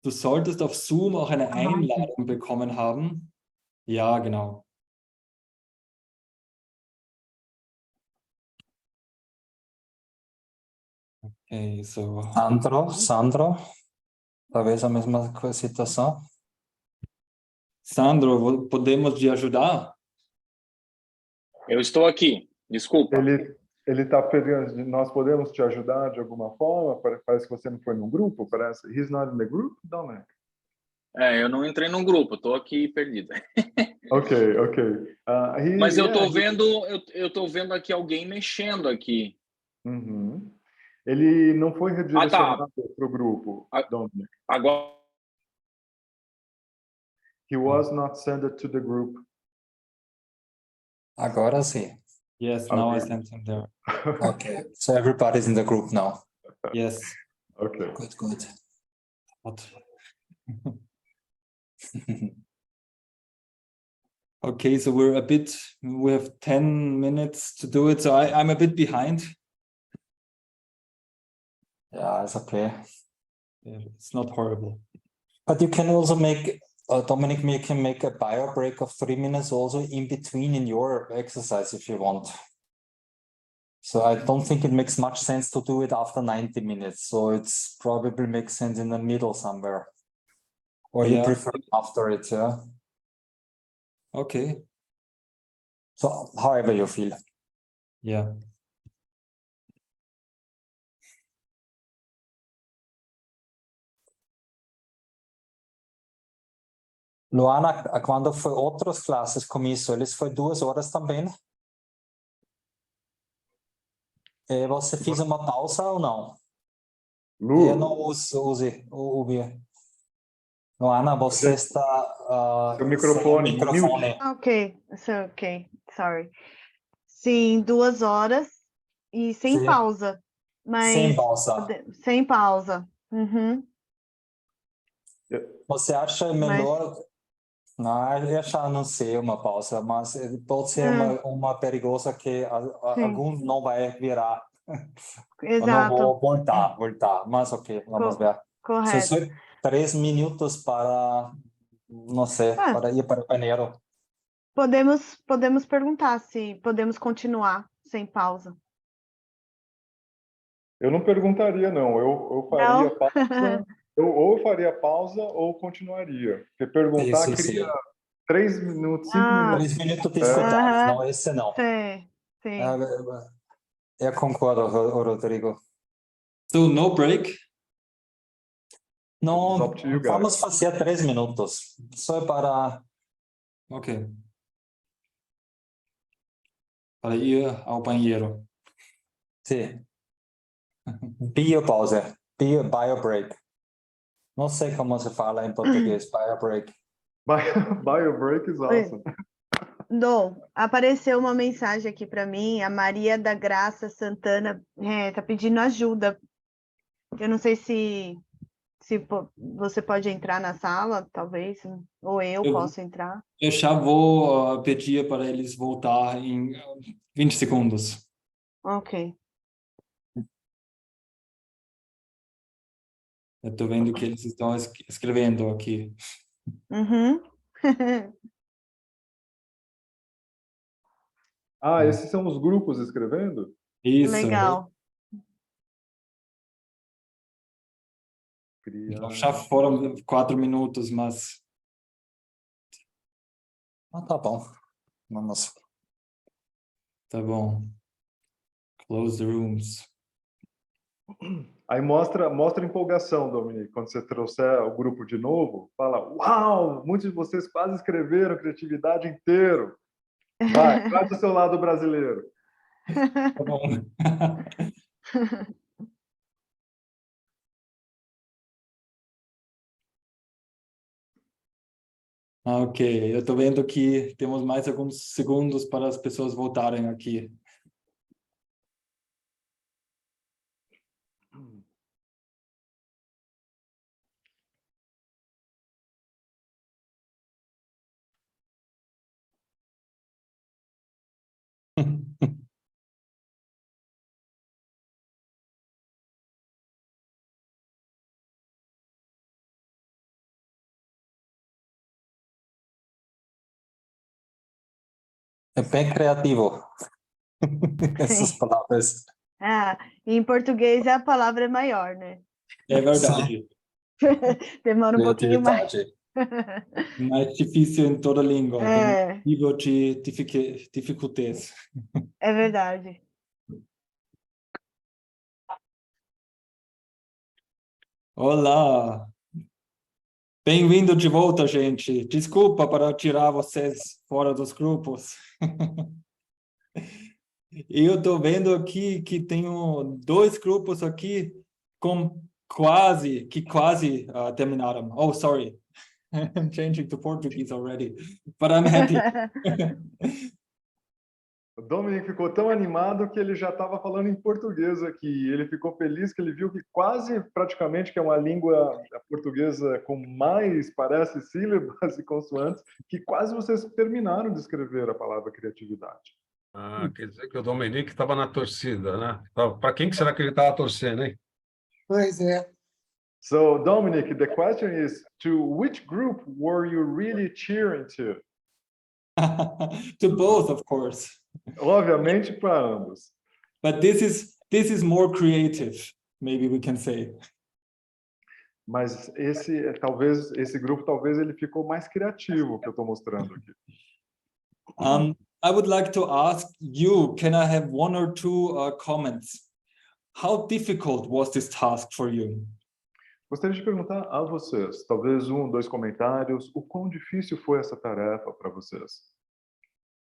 S4: Du solltest auf Zoom auch eine Einladung bekommen haben. Ja, genau. Okay, so.
S2: Sandro, talvez a mesma situação.
S4: Sandro, podemos te ajudar?
S7: Eu estou aqui, desculpa.
S3: Ele está pedindo, nós podemos te ajudar de alguma forma? Parece que você não foi num grupo, parece. He's not in the group, Dominic?
S7: Eu não entrei num grupo, estou aqui perdido.
S3: Ok.
S7: Mas eu estou vendo aqui alguém mexendo aqui.
S3: Uhum. Ele não foi redirecionado para o grupo, Dominic.
S7: Agora.
S3: He was not sent to the group.
S2: Agora sim.
S4: Yes, now I sent him there.
S2: Okay, so everybody's in the group now.
S4: Yes.
S3: Okay.
S2: Good.
S4: What? Okay, so we have 10 minutes to do it, so I'm a bit behind.
S2: Yeah, it's okay.
S4: Yeah, it's not horrible.
S2: But you can also make, Dominic, you can make a bio break of 3 minutes also in between in your exercise if you want. So I don't think it makes much sense to do it after 90 minutes. So it's probably makes sense in the middle somewhere. Or you prefer after it, yeah?
S4: Okay.
S2: So however you feel.
S4: Yeah.
S2: Luana, quando foi outras classes com isso, eles foi 2 horas também? E você fez uma pausa ou não?
S3: Lu,
S2: Eu não use o Luana, você está...
S3: seu microfone.
S1: Ok, sorry. Sim, 2 horas e sem
S2: Sim.
S1: pausa. Mas
S2: Sem pausa.
S1: sem pausa. Uhum.
S2: Você acha melhor... Não, eu já não sei uma pausa, mas pode ser uma perigosa que algum não vai virar. Eu não
S1: Exato,
S2: vou voltar, mas ok, vamos ver.
S1: correto.
S2: Só 3 minutos para, não sei, para ir para o banheiro.
S1: Podemos perguntar se podemos continuar sem pausa.
S3: Eu não perguntaria, não. Eu faria pausa. Ou eu faria pausa ou continuaria. Porque perguntar
S2: Sim,
S3: cria
S2: sim.
S3: 3 minutos, 5 minutos.
S2: 3 minutos de escutar, não, esse não.
S1: Sim.
S2: Eu concordo, Rodrigo.
S4: So, no break?
S2: Não,
S3: It's up to you guys.
S2: vamos fazer 3 minutos. Só para...
S4: Ok. Para ir ao banheiro.
S2: Sim. Biopausa. Bio break. Não sei como se fala em português, bio break.
S3: Bio break is awesome.
S1: Dom, apareceu uma mensagem aqui para mim, a Maria da Graça Santana tá pedindo ajuda. Eu não sei se você pode entrar na sala, talvez, ou eu posso entrar.
S4: Eu já vou pedir para eles voltar em 20 segundos.
S1: Ok.
S4: Eu estou vendo que eles estão escrevendo aqui.
S1: Uhum.
S3: Esses são os grupos escrevendo?
S4: Isso.
S1: Legal.
S4: Então, já foram 4 minutos, mas...
S2: Tá bom. Vamos.
S4: Tá bom. Close the rooms.
S3: Aí mostra a empolgação, Dominique. Quando você trouxer o grupo de novo, fala, uau, muitos de vocês quase escreveram criatividade inteiro. Vai, traz o seu lado brasileiro.
S4: Tá bom. Ok, eu estou vendo que temos mais alguns segundos para as pessoas voltarem aqui.
S2: É bem criativo. Essas palavras.
S1: Em português a palavra é maior, né?
S4: É verdade.
S1: Demora um pouquinho mais.
S4: Mais difícil em toda língua. Tem nível de dificuldade.
S1: É verdade.
S4: Olá! Bem-vindo de volta, gente. Desculpa para tirar vocês fora dos grupos. Eu estou vendo aqui que tenho 2 grupos aqui com quase terminaram. Oh, sorry. I'm changing to Portuguese already, but I'm happy.
S3: O Dominique ficou tão animado que ele já estava falando em português aqui. Ele ficou feliz que ele viu que praticamente, que é uma língua portuguesa com mais, parece, sílabas e consoantes, que quase vocês terminaram de escrever a palavra criatividade.
S8: Quer dizer que o Dominique estava na torcida, né? Para quem que será que ele estava torcendo, hein?
S9: Pois é.
S3: So, Dominique, the question is, to which group were you really cheering to?
S4: To both, of course.
S3: Obviamente para ambos.
S4: But this is more creative, maybe we can say.
S3: Mas esse grupo talvez ele ficou mais criativo que eu estou mostrando aqui.
S4: I would like to ask you, can I have 1 or 2 comments? How difficult was this task for you?
S3: Gostaria de perguntar a vocês, talvez 1, 2 comentários, o quão difícil foi essa tarefa para vocês?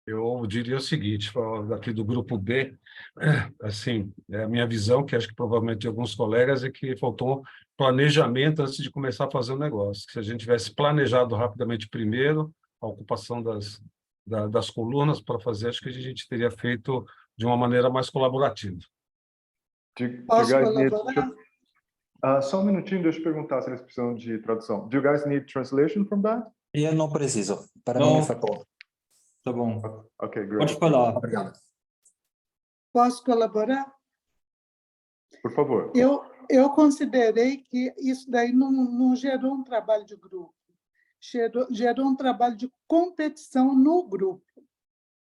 S8: Eu diria o seguinte, falando aqui do grupo B, assim, a minha visão, que acho que provavelmente de alguns colegas, é que faltou planejamento antes de começar a fazer o negócio. Se a gente tivesse planejado rapidamente primeiro a ocupação das colunas para fazer, acho que a gente teria feito de uma maneira mais colaborativa.
S9: Posso colaborar?
S3: Só um minutinho, deixa eu perguntar se eles precisam de tradução. Do you guys need translation from that?
S2: Eu não preciso. Para
S4: Não.
S2: mim foi bom.
S4: Tá bom.
S3: Okay, great.
S4: Pode falar.
S2: Obrigado.
S6: Posso colaborar?
S3: Por favor.
S6: Eu considerei que isso daí não gerou um trabalho de grupo, gerou um trabalho de competição no grupo.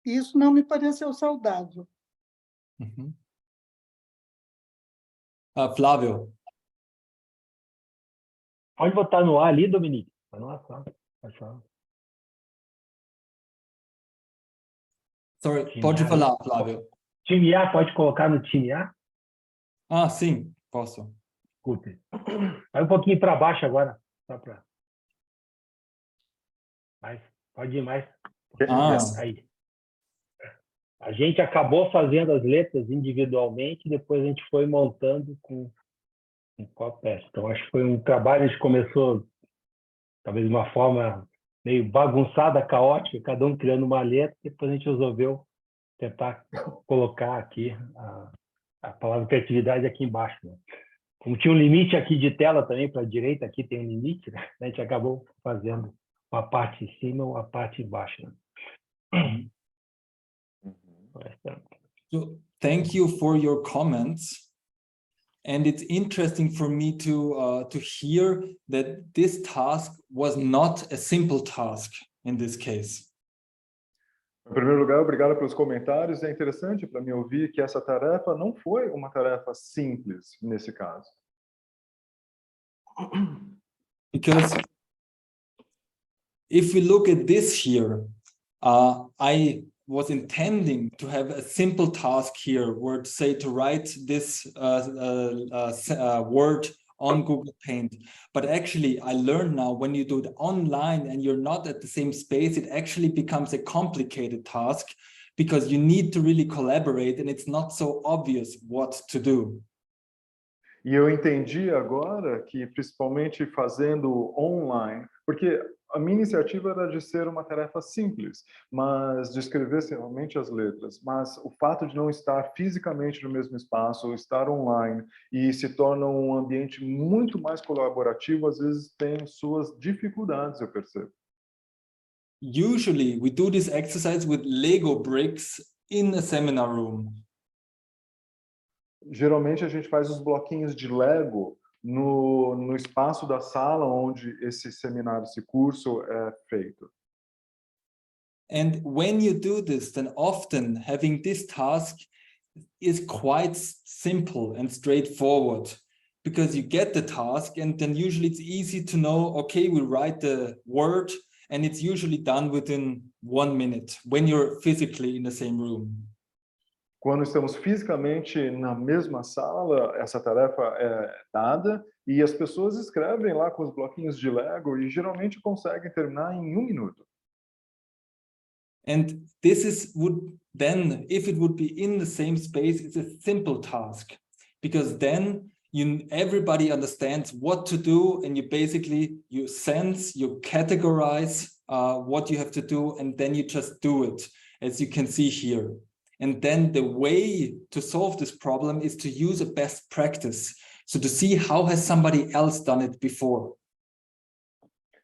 S6: Isso não me pareceu saudável.
S4: Uhum. Flávio.
S9: Pode botar no ar ali, Dominique. Tá no ar, tá? Pode falar.
S4: Sorry, pode falar, Flávio.
S9: Time A, pode colocar no time A?
S4: Ah, sim, posso.
S9: Desculpe. Vai um pouquinho para baixo agora. Só para... Mais. Pode ir mais. Aí. A gente acabou fazendo as letras individualmente, depois a gente foi montando com copy. Então, acho que foi um trabalho, a gente começou, talvez, de uma forma meio bagunçada, caótica, cada um criando uma letra, depois a gente resolveu tentar colocar aqui a palavra criatividade aqui embaixo. Né? Como tinha um limite aqui de tela também, para a direita, aqui tem um limite, né? A gente acabou fazendo uma parte em cima e uma parte embaixo. Né?
S4: So, thank you for your comments. And it's interesting for me to hear that this task was not a simple task in this case.
S3: Em primeiro lugar, obrigado pelos comentários. É interessante para mim ouvir que essa tarefa não foi uma tarefa simples nesse caso.
S4: Because if we look at this here, I was intending to have a simple task here, where to say to write this word on Google Paint. But actually, I learned now when you do it online and you're not at the same space, it actually becomes a complicated task because you need to really collaborate and it's not so obvious what to do.
S3: E eu entendi agora que, principalmente fazendo online, porque a minha iniciativa era de ser uma tarefa simples, mas de escrever realmente as letras. Mas o fato de não estar fisicamente no mesmo espaço, estar online, e se torna um ambiente muito mais colaborativo, às vezes tem suas dificuldades, eu percebo.
S4: Usually, we do this exercise with Lego bricks in a seminar room.
S3: Geralmente a gente faz os bloquinhos de Lego no espaço da sala onde esse seminário, esse curso é feito.
S4: And when you do this, then often having this task is quite simple and straightforward because you get the task and then usually it's easy to know, okay, we write the word and it's usually done within 1 minute when you're physically in the same room.
S3: Quando estamos fisicamente na mesma sala, essa tarefa é dada e as pessoas escrevem lá com os bloquinhos de Lego e geralmente conseguem terminar em 1 minuto.
S4: And this would then, if it would be in the same space, it's a simple task because then everybody understands what to do and you sense, you categorize what you have to do and then you just do it, as you can see here. And then the way to solve this problem is to use a best practice. So to see how has somebody else done it before.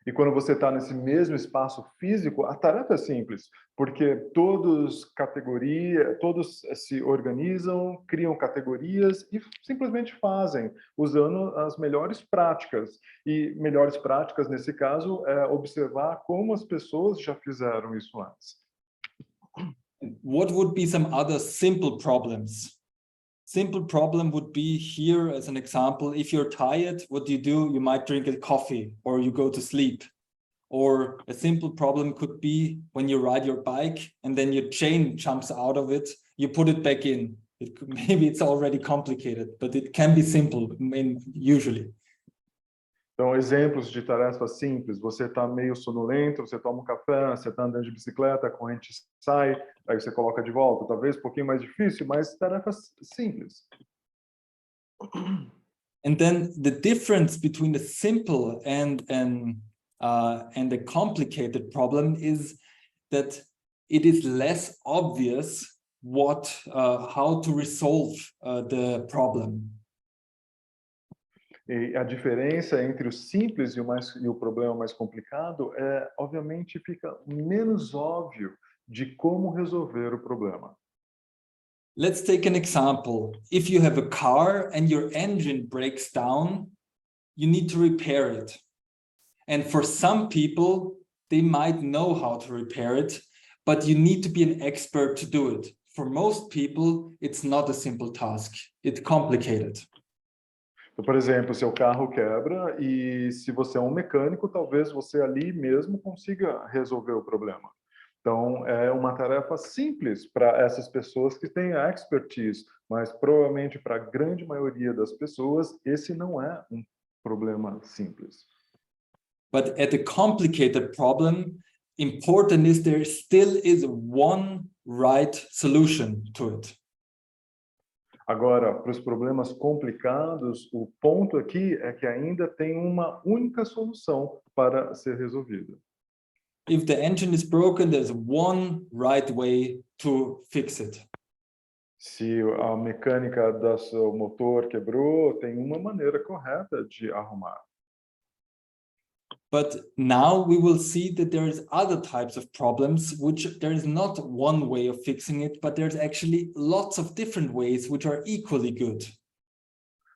S3: E quando você está nesse mesmo espaço físico, a tarefa é simples, porque todos se organizam, criam categorias e simplesmente fazem, usando as melhores práticas. E melhores práticas, nesse caso, é observar como as pessoas já fizeram isso antes.
S4: What would be some other simple problems? Simple problem would be here as an example. If you're tired, what do? You might drink a coffee or you go to sleep. Or a simple problem could be when you ride your bike and then your chain jumps out of it, you put it back in. Maybe it's already complicated, but it can be simple usually.
S3: Então, exemplos de tarefas simples. Você está meio sonolento, você toma um café, você está andando de bicicleta, a corrente sai, aí você coloca de volta. Talvez um pouquinho mais difícil, mas tarefas simples.
S4: And then the difference between the simple and the complicated problem is that it is less obvious how to resolve the problem.
S3: E a diferença entre o simples e o problema mais complicado obviamente, fica menos óbvio de como resolver o problema.
S4: Let's take an example. If you have a car and your engine breaks down, you need to repair it. And for some people, they might know how to repair it, but you need to be an expert to do it. For most people, it's not a simple task. It's complicated.
S3: Então, por exemplo, seu carro quebra e se você é um mecânico, talvez você ali mesmo consiga resolver o problema. Então, é uma tarefa simples para essas pessoas que têm a expertise, mas provavelmente para a grande maioria das pessoas, esse não é um problema simples.
S4: But at a complicated problem, important is there still is one right solution to it.
S3: Agora, para os problemas complicados, o ponto aqui é que ainda tem uma única solução para ser resolvida.
S4: If the engine is broken, there's one right way to fix it.
S3: Se a mecânica do seu motor quebrou, tem uma maneira correta de arrumar.
S4: But now we will see that there's other types of problems which there is not one way of fixing it, but there's actually lots of different ways which are equally good.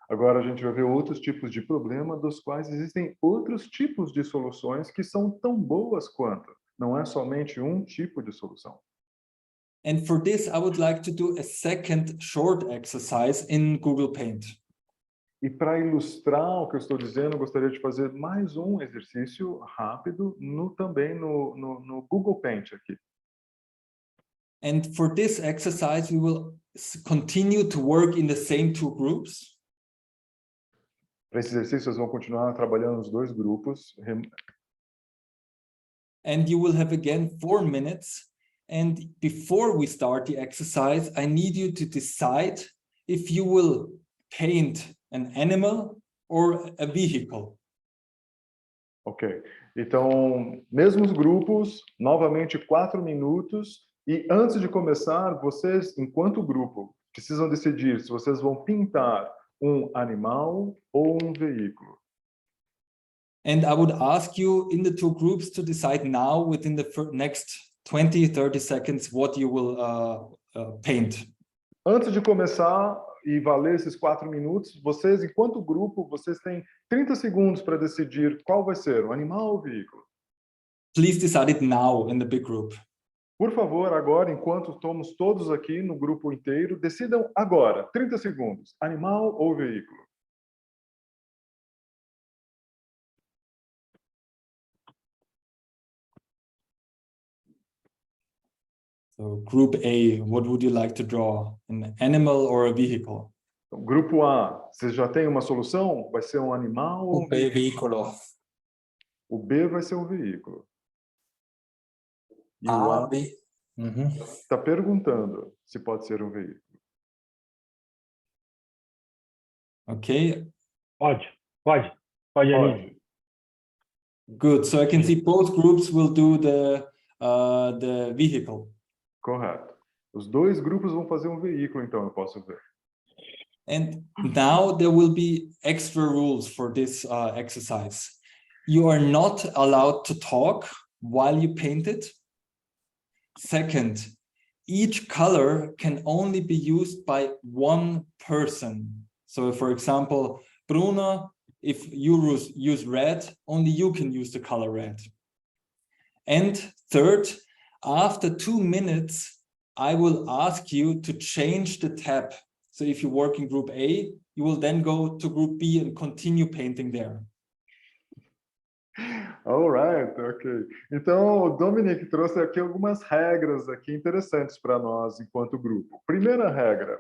S3: Agora a gente vai ver outros tipos de problema dos quais existem outros tipos de soluções que são tão boas quanto. Não é somente um tipo de solução.
S4: And for this, I would like to do a second short exercise in Google Paint.
S3: E para ilustrar o que eu estou dizendo, eu gostaria de fazer mais um exercício rápido também no Google Paint aqui.
S4: And for this exercise, we will continue to work in the same two groups.
S3: Para esse exercício, vocês vão continuar trabalhando nos dois grupos.
S4: And you will have again 4 minutes. And before we start the exercise, I need you to decide if you will paint an animal or a vehicle.
S3: Ok. Então, mesmos grupos, novamente 4 minutos. E antes de começar, vocês, enquanto grupo, precisam decidir se vocês vão pintar um animal ou um veículo.
S4: And I would ask you in the two groups to decide now within the next 20, 30 seconds what you will paint.
S3: Antes de começar e valer esses 4 minutos, vocês, enquanto grupo, vocês têm 30 segundos para decidir qual vai ser, o animal ou o veículo.
S4: Please decide it now in the big group.
S3: Por favor, agora, enquanto estamos todos aqui no grupo inteiro, decidam agora, 30 segundos, animal ou veículo.
S4: So group A, what would you like to draw? An animal or a vehicle?
S3: Então, grupo A, vocês já têm uma solução? Vai ser um animal ou um
S2: veículo?
S3: O B vai ser um veículo. E o A está perguntando se pode ser um veículo.
S4: Okay.
S9: Pode, Aline.
S4: Good. So I can see both groups will do the vehicle.
S3: Correto. Os dois grupos vão fazer um veículo, então, eu posso ver.
S4: And now there will be extra rules for this exercise. You are not allowed to talk while you paint it. Second, each color can only be used by one person. So for example, Bruno, if you use red, only you can use the color red. And third, after 2 minutes, I will ask you to change the tab. So if you work in group A, you will then go to group B and continue painting there.
S3: All right, ok. Então, o Dominic trouxe aqui algumas regras aqui interessantes para nós enquanto grupo. Primeira regra.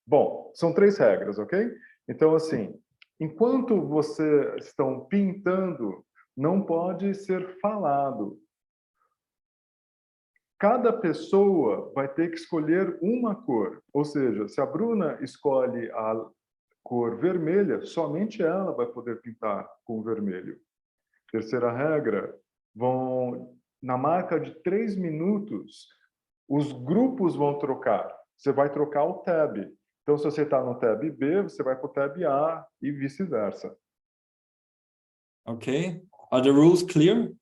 S3: Bom, são 3 regras, ok? Então, assim, enquanto vocês estão pintando, não pode ser falado. Cada pessoa vai ter que escolher uma cor. Ou seja, se a Bruna escolhe a cor vermelha, somente ela vai poder pintar com vermelho. Terceira regra, na marca de 3 minutos, os grupos vão trocar. Você vai trocar o tab. Então, se você está no tab B, você vai para o tab A e vice-versa.
S4: Okay? Are the rules clear?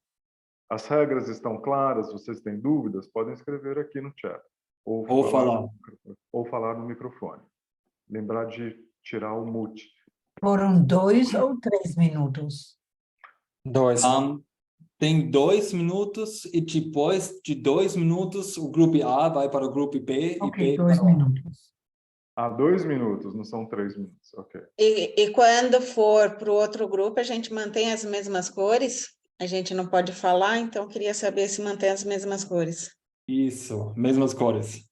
S3: As regras estão claras? Vocês têm dúvidas? Podem escrever aqui no chat.
S4: Ou falar.
S3: Ou falar no microfone. Lembrar de tirar o mute.
S10: Foram 2 ou 3 minutos?
S2: 2.
S4: Tem 2 minutos e depois de 2 minutos o grupo A vai para o grupo B
S10: Ok,
S4: e B
S10: 2
S4: para o A.
S10: minutos.
S3: 2 minutos, não são 3 minutos. Ok.
S11: E quando for para o outro grupo, a gente mantém as mesmas cores? A gente não pode falar, então queria saber se mantém as mesmas cores.
S4: Isso, mesmas cores.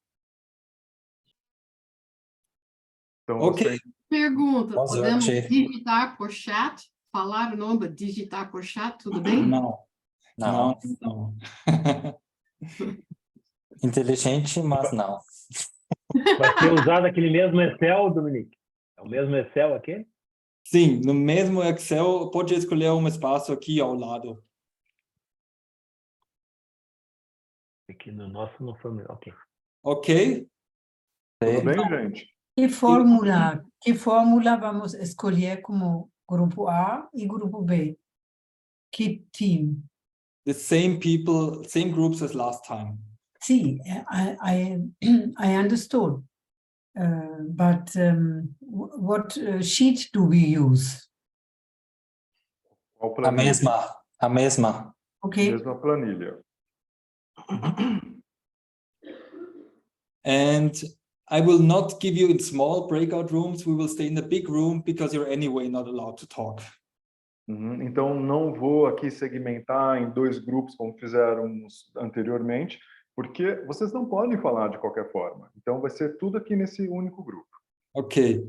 S3: Então,
S4: Ok.
S12: Pergunta,
S2: Boa
S12: podemos
S2: sorte.
S12: digitar por chat? Falar o nome, digitar por chat, tudo bem?
S4: Não.
S2: Não.
S4: Não.
S2: Inteligente, mas não.
S9: Vai ser usado aquele mesmo Excel, Dominique? É o mesmo Excel aqui?
S4: Sim, no mesmo Excel, pode escolher um espaço aqui ao lado.
S9: Aqui no nosso não foi melhor. Ok.
S4: Ok?
S3: Tudo bem, gente?
S10: Que fórmula vamos escolher como grupo A e grupo B? Que team?
S4: The same people, same groups as last time.
S10: Sim, I understood. But what sheet do we use?
S3: Qual
S2: A
S3: planilha?
S2: mesma. A mesma.
S10: Okay.
S3: Mesma planilha.
S4: And I will not give you in small breakout rooms. We will stay in the big room because you're anyway not allowed to talk.
S3: Então, não vou aqui segmentar em 2 grupos, como fizeram anteriormente, porque vocês não podem falar de qualquer forma. Então, vai ser tudo aqui nesse único grupo.
S4: Okay.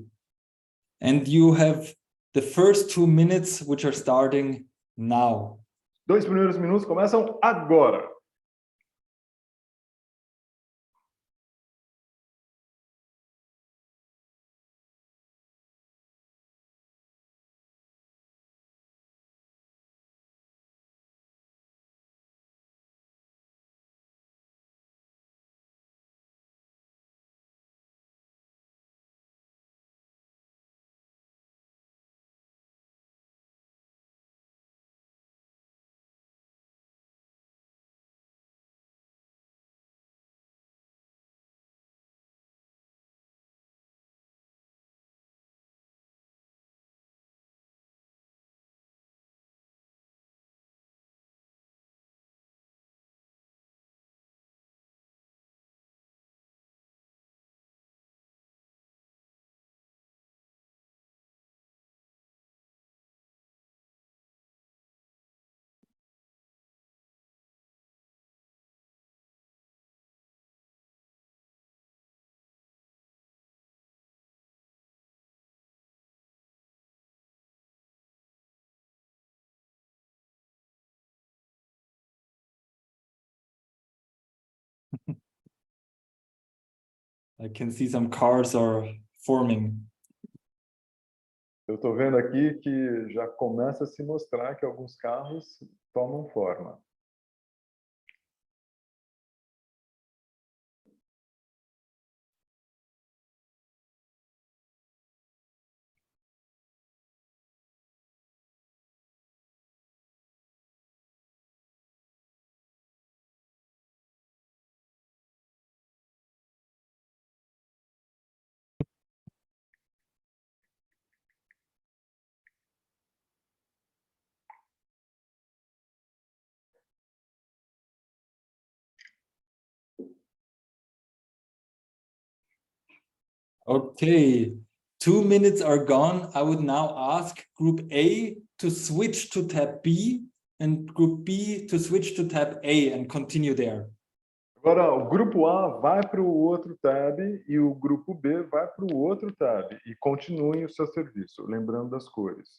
S4: And you have the first 2 minutes, which are starting now.
S3: 2 primeiros minutos começam agora.
S4: I can see some cars are forming.
S3: Eu estou vendo aqui que já começa a se mostrar que alguns carros tomam forma.
S4: Okay, 2 minutes are gone. I would now ask Group A to switch to tab B and Group B to switch to tab A and continue there.
S3: Agora, o grupo A vai para o outro tab e o grupo B vai para o outro tab e continuem o seu serviço, lembrando das cores.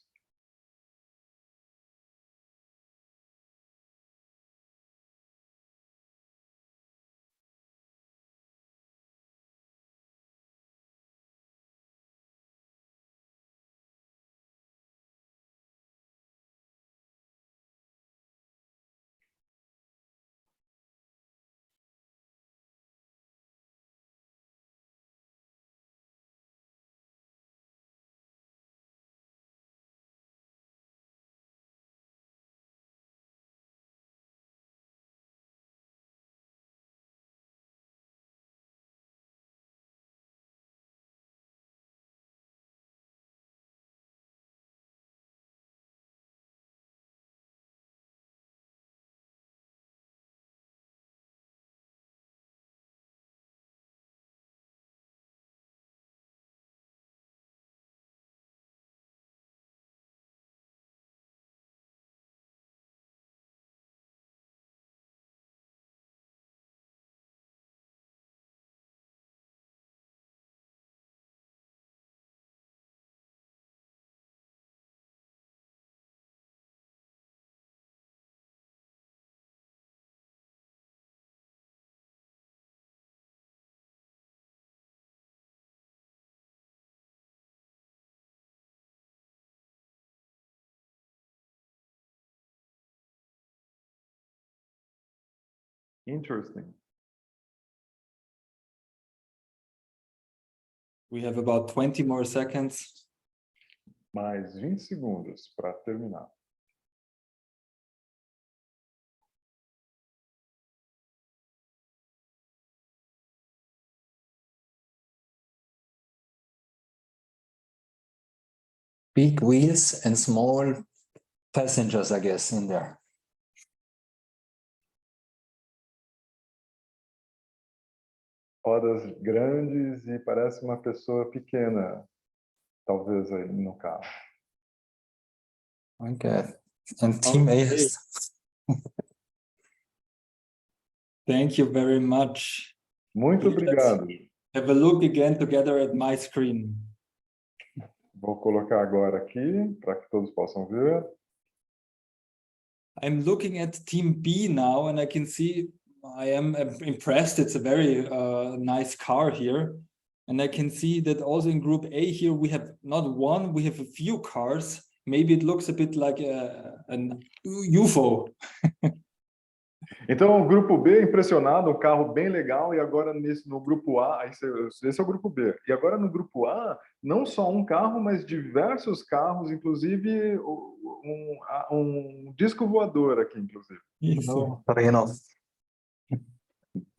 S3: Interesting.
S4: We have about 20 more seconds.
S3: Mais 20 segundos para terminar.
S2: Big wheels and small passengers, I guess, in there.
S3: Rodas grandes e parece uma pessoa pequena, talvez aí no carro.
S2: Okay. And Team A has...
S4: Thank you very much.
S3: Muito obrigado.
S4: Have a look again together at my screen.
S3: Vou colocar agora aqui para que todos possam ver.
S4: I'm looking at Team B now, and I can see I am impressed. It's a very nice car here. And I can see that also in Group A here, we have not one, we have a few cars. Maybe it looks a bit like an UFO.
S3: Então, o grupo B, impressionado, um carro bem legal, e agora no grupo A, esse é o grupo B. E agora no grupo A, não só um carro, mas diversos carros, inclusive um disco voador aqui, inclusive.
S2: Isso.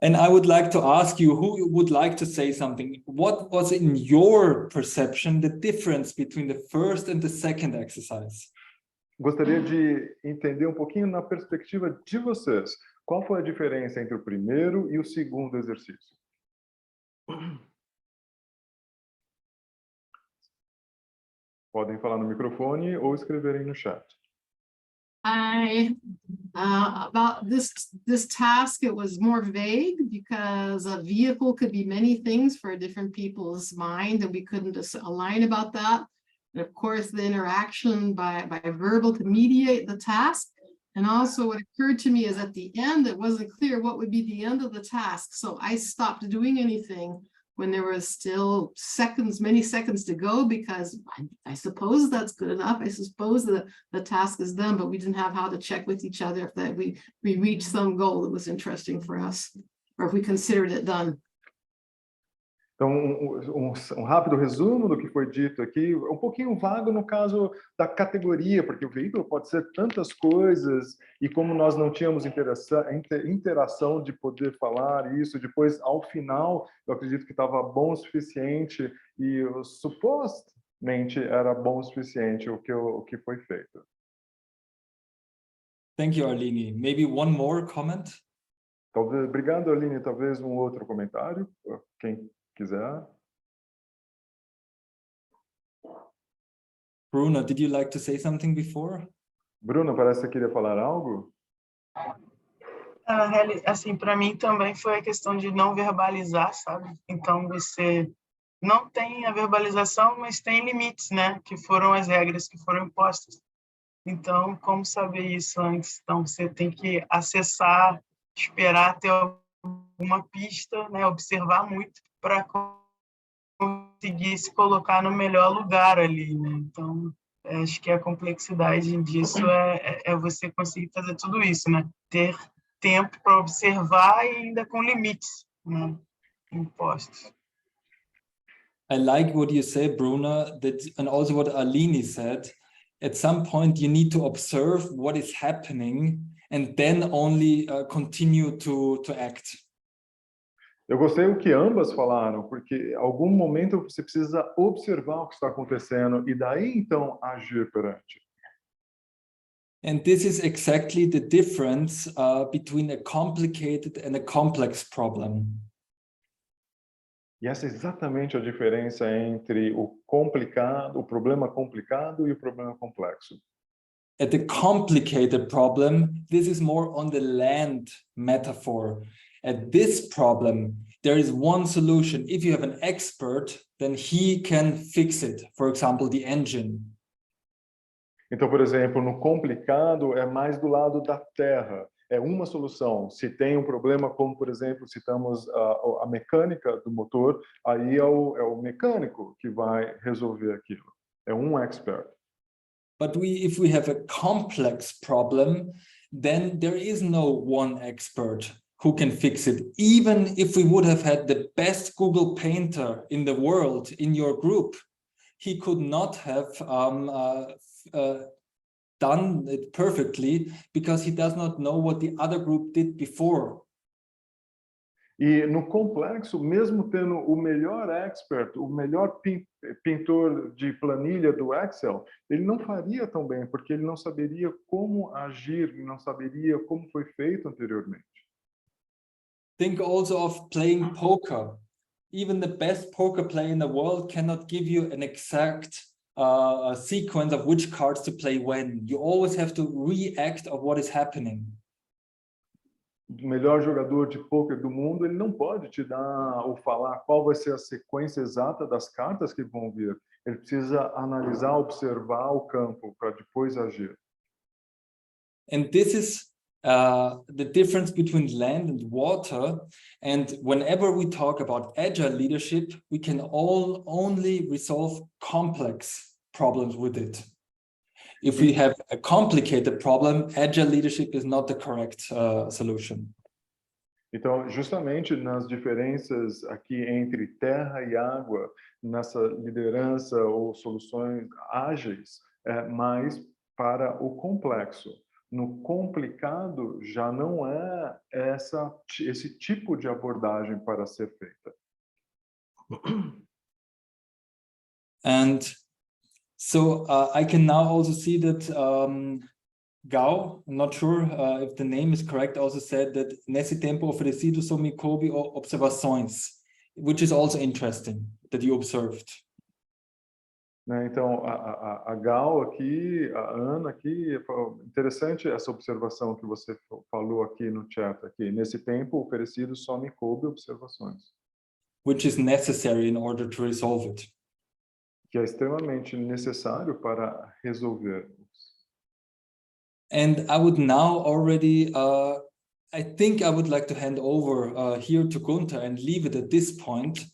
S4: And I would like to ask you, who would like to say something? What was in your perception the difference between the first and the second exercise?
S3: Gostaria de entender um pouquinho na perspectiva de vocês. Qual foi a diferença entre o primeiro e o segundo exercício? Podem falar no microfone ou escreverem no chat.
S12: About this task, it was more vague because a vehicle could be many things for different people's mind, and we couldn't just align about that. And of course, the interaction by verbal to mediate the task. And also what occurred to me is at the end, it wasn't clear what would be the end of the task. So I stopped doing anything when there was still many seconds to go, because I suppose that's good enough. I suppose that the task is done, but we didn't have how to check with each other if that we reached some goal that was interesting for us, or if we considered it done.
S3: Então, um rápido resumo do que foi dito aqui, um pouquinho vago no caso da categoria, porque o veículo pode ser tantas coisas, e como nós não tínhamos interação de poder falar isso, depois, ao final, eu acredito que estava bom o suficiente, e supostamente era bom o suficiente o que foi feito.
S4: Thank you, Arlene. Maybe one more comment?
S3: Talvez, obrigado, Arlene. Talvez um outro comentário, quem quiser.
S4: Bruno, did you like to say something before?
S3: Bruno, parece que você queria falar algo?
S13: Assim, para mim também foi a questão de não verbalizar, sabe? Então, você não tem a verbalização, mas tem limites, né? Que foram as regras que foram impostas. Então, como saber isso antes? Então, você tem que acessar, esperar ter alguma pista, né? Observar muito, para conseguir se colocar no melhor lugar ali, né? Então, acho que a complexidade disso é você conseguir fazer tudo isso, né? Ter tempo para observar e ainda com limites, né, impostos.
S4: I like what you said, Bruna, and also what Arlene said. At some point, you need to observe what is happening and then only continue to act.
S3: Eu gostei do que ambas falaram, porque em algum momento você precisa observar o que está acontecendo e daí então agir perante.
S4: And this is exactly the difference between a complicated and a complex problem.
S3: E essa é exatamente a diferença entre o complicado, o problema complicado e o problema complexo.
S4: At the complicated problem, this is more on the land metaphor. At this problem, there is one solution. If you have an expert, then he can fix it. For example, the engine.
S3: Então, por exemplo, no complicado é mais do lado da terra. É uma solução. Se tem um problema, como, por exemplo, citamos a mecânica do motor, aí é o mecânico que vai resolver aquilo. É um expert.
S4: But if we have a complex problem, then there is no one expert who can fix it. Even if we would have had the best Google painter in the world in your group, he could not have done it perfectly because he does not know what the other group did before.
S3: E no complexo, mesmo tendo o melhor expert, o melhor pintor de planilha do Excel, ele não faria tão bem, porque ele não saberia como agir, não saberia como foi feito anteriormente.
S4: Think also of playing poker. Even the best poker player in the world cannot give you an exact sequence of which cards to play when. You always have to react of what is happening.
S3: O melhor jogador de pôquer do mundo, ele não pode te dar ou falar qual vai ser a sequência exata das cartas que vão vir. Ele precisa analisar, observar o campo para depois agir.
S4: And this is the difference between land and water. And whenever we talk about agile leadership, we can only resolve complex problems with it. If we have a complicated problem, agile leadership is not the correct solution.
S3: Então, justamente nas diferenças aqui entre terra e água, nessa liderança ou soluções ágeis, é mais para o complexo. No complicado, já não é esse tipo de abordagem para ser feita.
S4: And so I can now also see that Gao, I'm not sure if the name is correct, also said that nesse tempo oferecido só me coube observações, which is also interesting that you observed.
S3: Então, a Gal aqui, a Ana aqui, interessante essa observação que você falou aqui no chat. Aqui. Nesse tempo oferecido só me coube observações.
S4: Which is necessary in order to resolve it.
S3: Que é extremamente necessário para resolver.
S4: And I would now already, I think I would like to hand over here to Gunther and leave it at this point.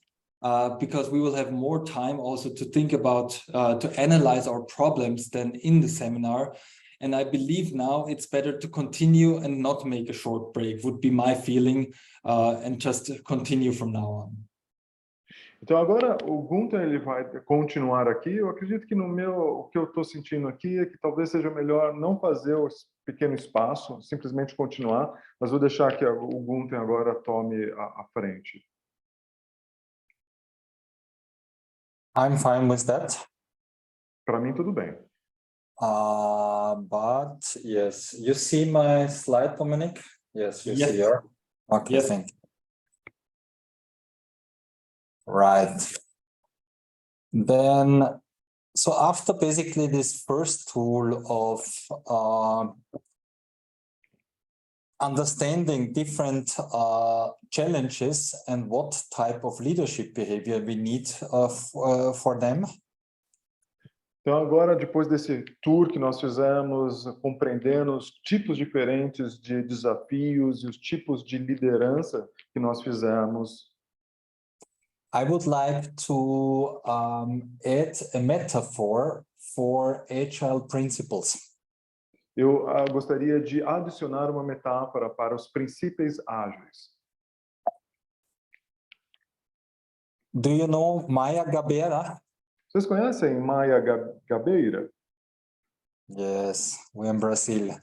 S4: Because we will have more time also to think about, to analyze our problems than in the seminar. And I believe now it's better to continue and not make a short break, would be my feeling, and just continue from now on.
S3: Então agora o Gunther ele vai continuar aqui. Eu acredito que o que eu estou sentindo aqui é que talvez seja melhor não fazer o pequeno espaço, simplesmente continuar, mas vou deixar que o Gunther agora tome a frente.
S2: I'm fine with that.
S3: Para mim, tudo bem.
S2: But yes, you see my slide, Dominic? Yes, you see here. Okay,
S4: yes.
S2: Thank you. Right. Then, so after basically this first tool of understanding different challenges and what type of leadership behavior we need for them.
S3: Então agora, depois desse tour que nós fizemos, compreendendo os tipos diferentes de desafios e os tipos de liderança que nós fizemos,
S2: I would like to add a metaphor for agile principles.
S3: Eu gostaria de adicionar uma metáfora para os princípios ágeis.
S2: Do you know Maya Gabeira?
S3: Vocês conhecem Maya Gabeira?
S2: Yes, we're in Brazil.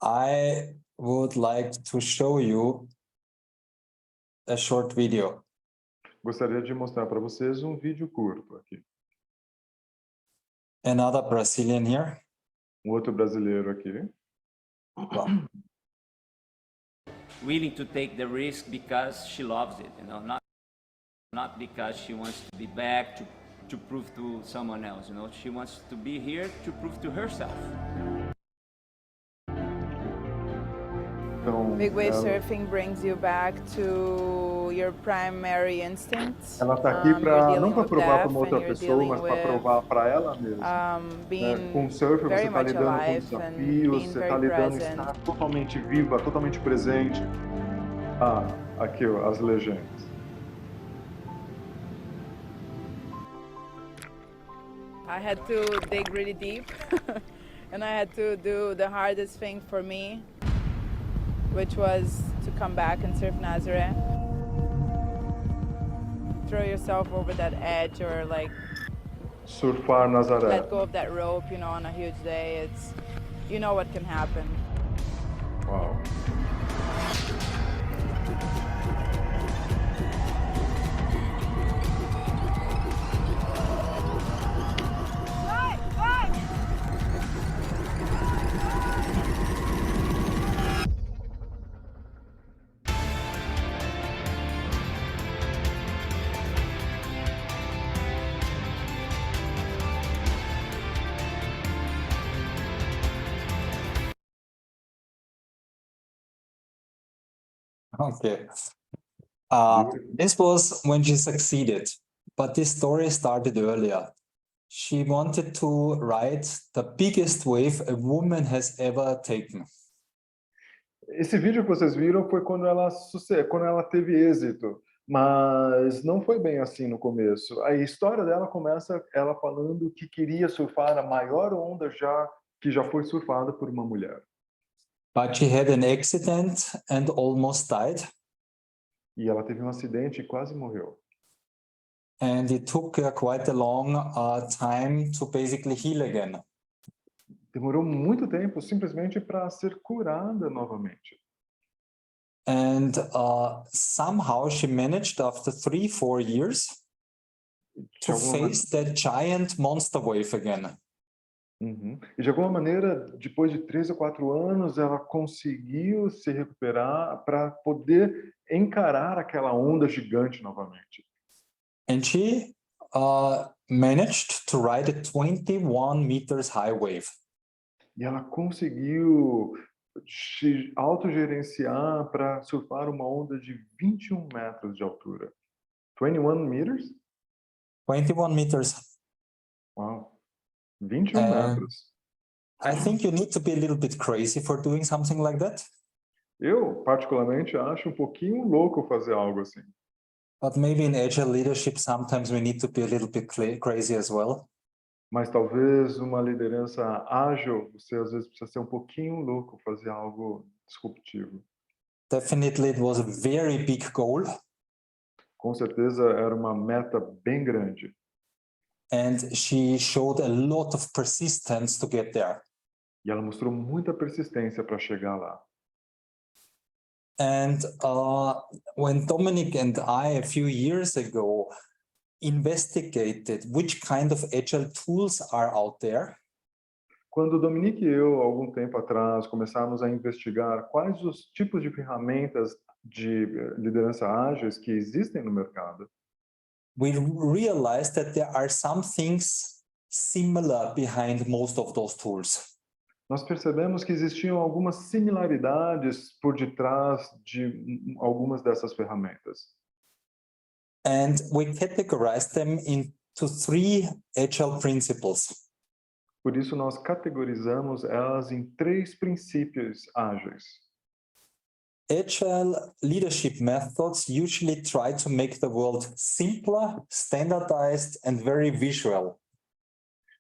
S2: I would like to show you a short video.
S3: Gostaria de mostrar para vocês um vídeo curto aqui.
S2: Another Brazilian here.
S3: Outro brasileiro aqui.
S2: Wow.
S14: Willing to take the risk because she loves it, you know, not because she wants to be back to prove to someone else, you know. She wants to be here to prove to herself.
S3: Então,
S15: Big wave surfing brings you back to your primary instincts.
S3: Ela está aqui para não para provar para uma outra pessoa, mas para provar para ela mesma. Com o surf você está lidando com desafios, você está lidando em estar totalmente viva, totalmente presente. Aqui ó, as legendas.
S15: I had to dig really deep, and I had to do the hardest thing for me. which was to come back and surf Nazaré. Throw yourself over that edge, or like
S3: Surfar Nazaré.
S15: let go of that rope, you know, on a huge day. It's, you know what can happen.
S3: Uau.
S2: Okay. This was when she succeeded, but this story started earlier. She wanted to ride the biggest wave a woman has ever taken.
S3: Esse vídeo que vocês viram foi quando ela teve êxito, mas não foi bem assim no começo. A história dela começa ela falando que queria surfar a maior onda que já foi surfada por uma mulher.
S2: But she had an accident and almost died.
S3: E ela teve um acidente e quase morreu.
S2: And it took her quite a long time to basically heal again.
S3: Demorou muito tempo simplesmente para ser curada novamente.
S2: And somehow she managed, after 3-4 years, to face that giant monster wave again.
S3: Uhum. E de alguma maneira, depois de 3 ou 4 anos, ela conseguiu se recuperar para poder encarar aquela onda gigante novamente.
S2: And she managed to ride a 21 meters high wave.
S3: E ela conseguiu se autogerenciar para surfar uma onda de 21 metros de altura. 21 meters?
S2: 21 meters.
S3: Wow. 21 metros.
S2: I think you need to be a little bit crazy for doing something like that.
S3: Eu, particularmente, acho um pouquinho louco fazer algo assim.
S2: But maybe in agile leadership, sometimes we need to be a little bit crazy as well.
S3: Mas talvez uma liderança ágil, você às vezes precisa ser um pouquinho louco, fazer algo disruptivo.
S2: Definitely it was a very big goal.
S3: Com certeza era uma meta bem grande.
S2: And she showed a lot of persistence to get there.
S3: E ela mostrou muita persistência para chegar lá.
S2: And when Dominic and I, a few years ago, investigated which kind of agile tools are out there,
S3: quando o Dominique e eu, algum tempo atrás, começamos a investigar quais os tipos de ferramentas de liderança ágeis que existem no mercado,
S2: we realized that there are some things similar behind most of those tools.
S3: Nós percebemos que existiam algumas similaridades por detrás de algumas dessas ferramentas.
S2: And we categorized them into 3 agile principles.
S3: Por isso nós categorizamos elas em 3 princípios ágeis.
S2: Agile leadership methods usually try to make the world simpler, standardized, and very visual.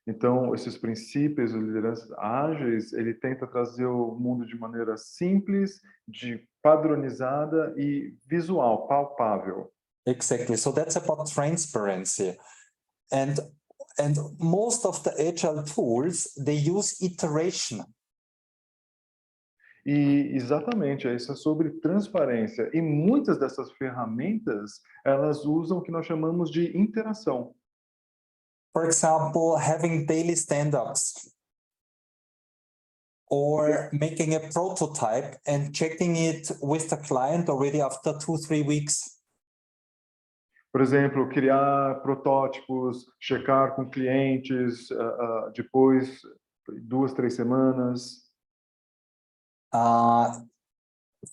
S3: Então, esses princípios de liderança ágeis, ele tenta trazer o mundo de maneira simples, padronizada e visual, palpável.
S2: Exactly. So that's about transparency. And most of the agile tools, they use iteration.
S3: E exatamente, isso é sobre transparência. E muitas dessas ferramentas, elas usam o que nós chamamos de interação.
S2: For example, having daily stand-ups, or making a prototype and checking it with the client already after 2-3 weeks.
S3: Por exemplo, criar protótipos, checar com clientes depois 2-3 semanas.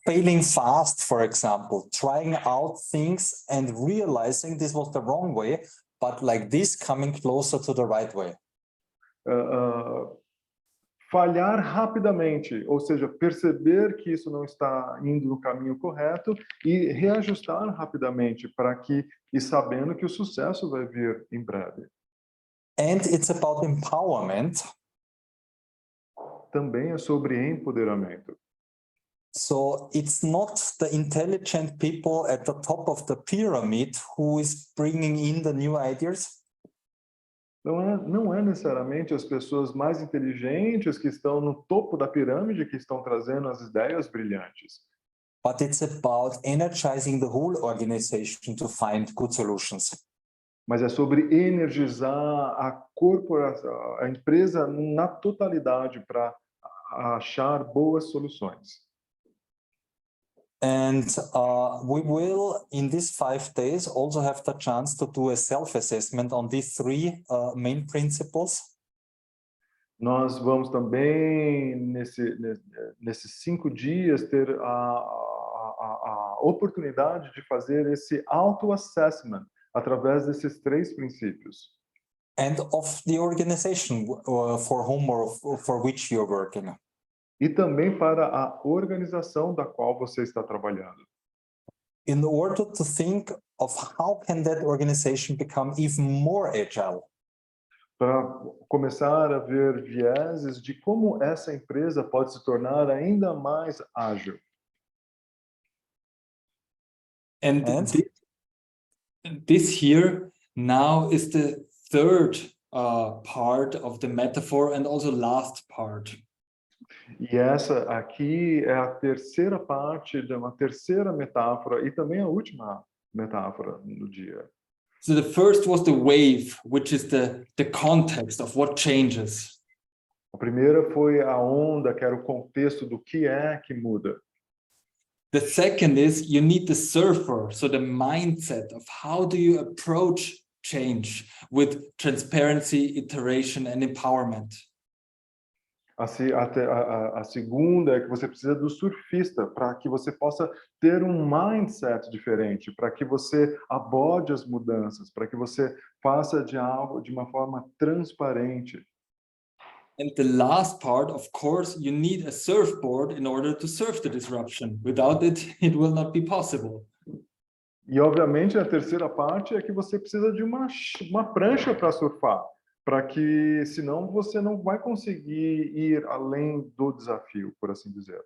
S2: Failing fast, for example, trying out things and realizing this was the wrong way, but like this coming closer to the right way.
S3: Falhar rapidamente, ou seja, perceber que isso não está indo no caminho correto e reajustar rapidamente e sabendo que o sucesso vai vir em breve.
S2: And it's about empowerment.
S3: Também é sobre empoderamento.
S2: So it's not the intelligent people at the top of the pyramid who is bringing in the new ideas.
S3: Não é necessariamente as pessoas mais inteligentes que estão no topo da pirâmide que estão trazendo as ideias brilhantes.
S2: But it's about energizing the whole organization to find good solutions.
S3: Mas é sobre energizar a corporação, a empresa na totalidade para achar boas soluções.
S2: And we will, in these 5 days, also have the chance to do a self-assessment on these 3 main principles.
S3: Nós vamos também, nesses 5 dias, ter a oportunidade de fazer esse auto-assessment através desses 3 princípios.
S2: And of the organization for whom or for which you're working.
S3: E também para a organização da qual você está trabalhando.
S2: In order to think of how can that organization become even more agile.
S3: Para começar a ver vieses de como essa empresa pode se tornar ainda mais ágil.
S4: And this here now is the third part of the metaphor and also last part.
S3: E essa aqui é a terceira parte de uma terceira metáfora e também a última metáfora do dia.
S4: So the first was the wave, which is the context of what changes.
S3: A primeira foi a onda, que era o contexto do que é que muda.
S4: The second is you need the surfer, so the mindset of how do you approach change with transparency, iteration and empowerment.
S3: A segunda é que você precisa do surfista para que você possa ter um mindset diferente, para que você aborde as mudanças, para que você faça de algo de uma forma transparente.
S4: And the last part, of course, you need a surfboard in order to surf the disruption. Without it, it will not be possible.
S3: E obviamente a terceira parte é que você precisa de uma prancha para surfar, para que senão você não vai conseguir ir além do desafio, por assim dizer.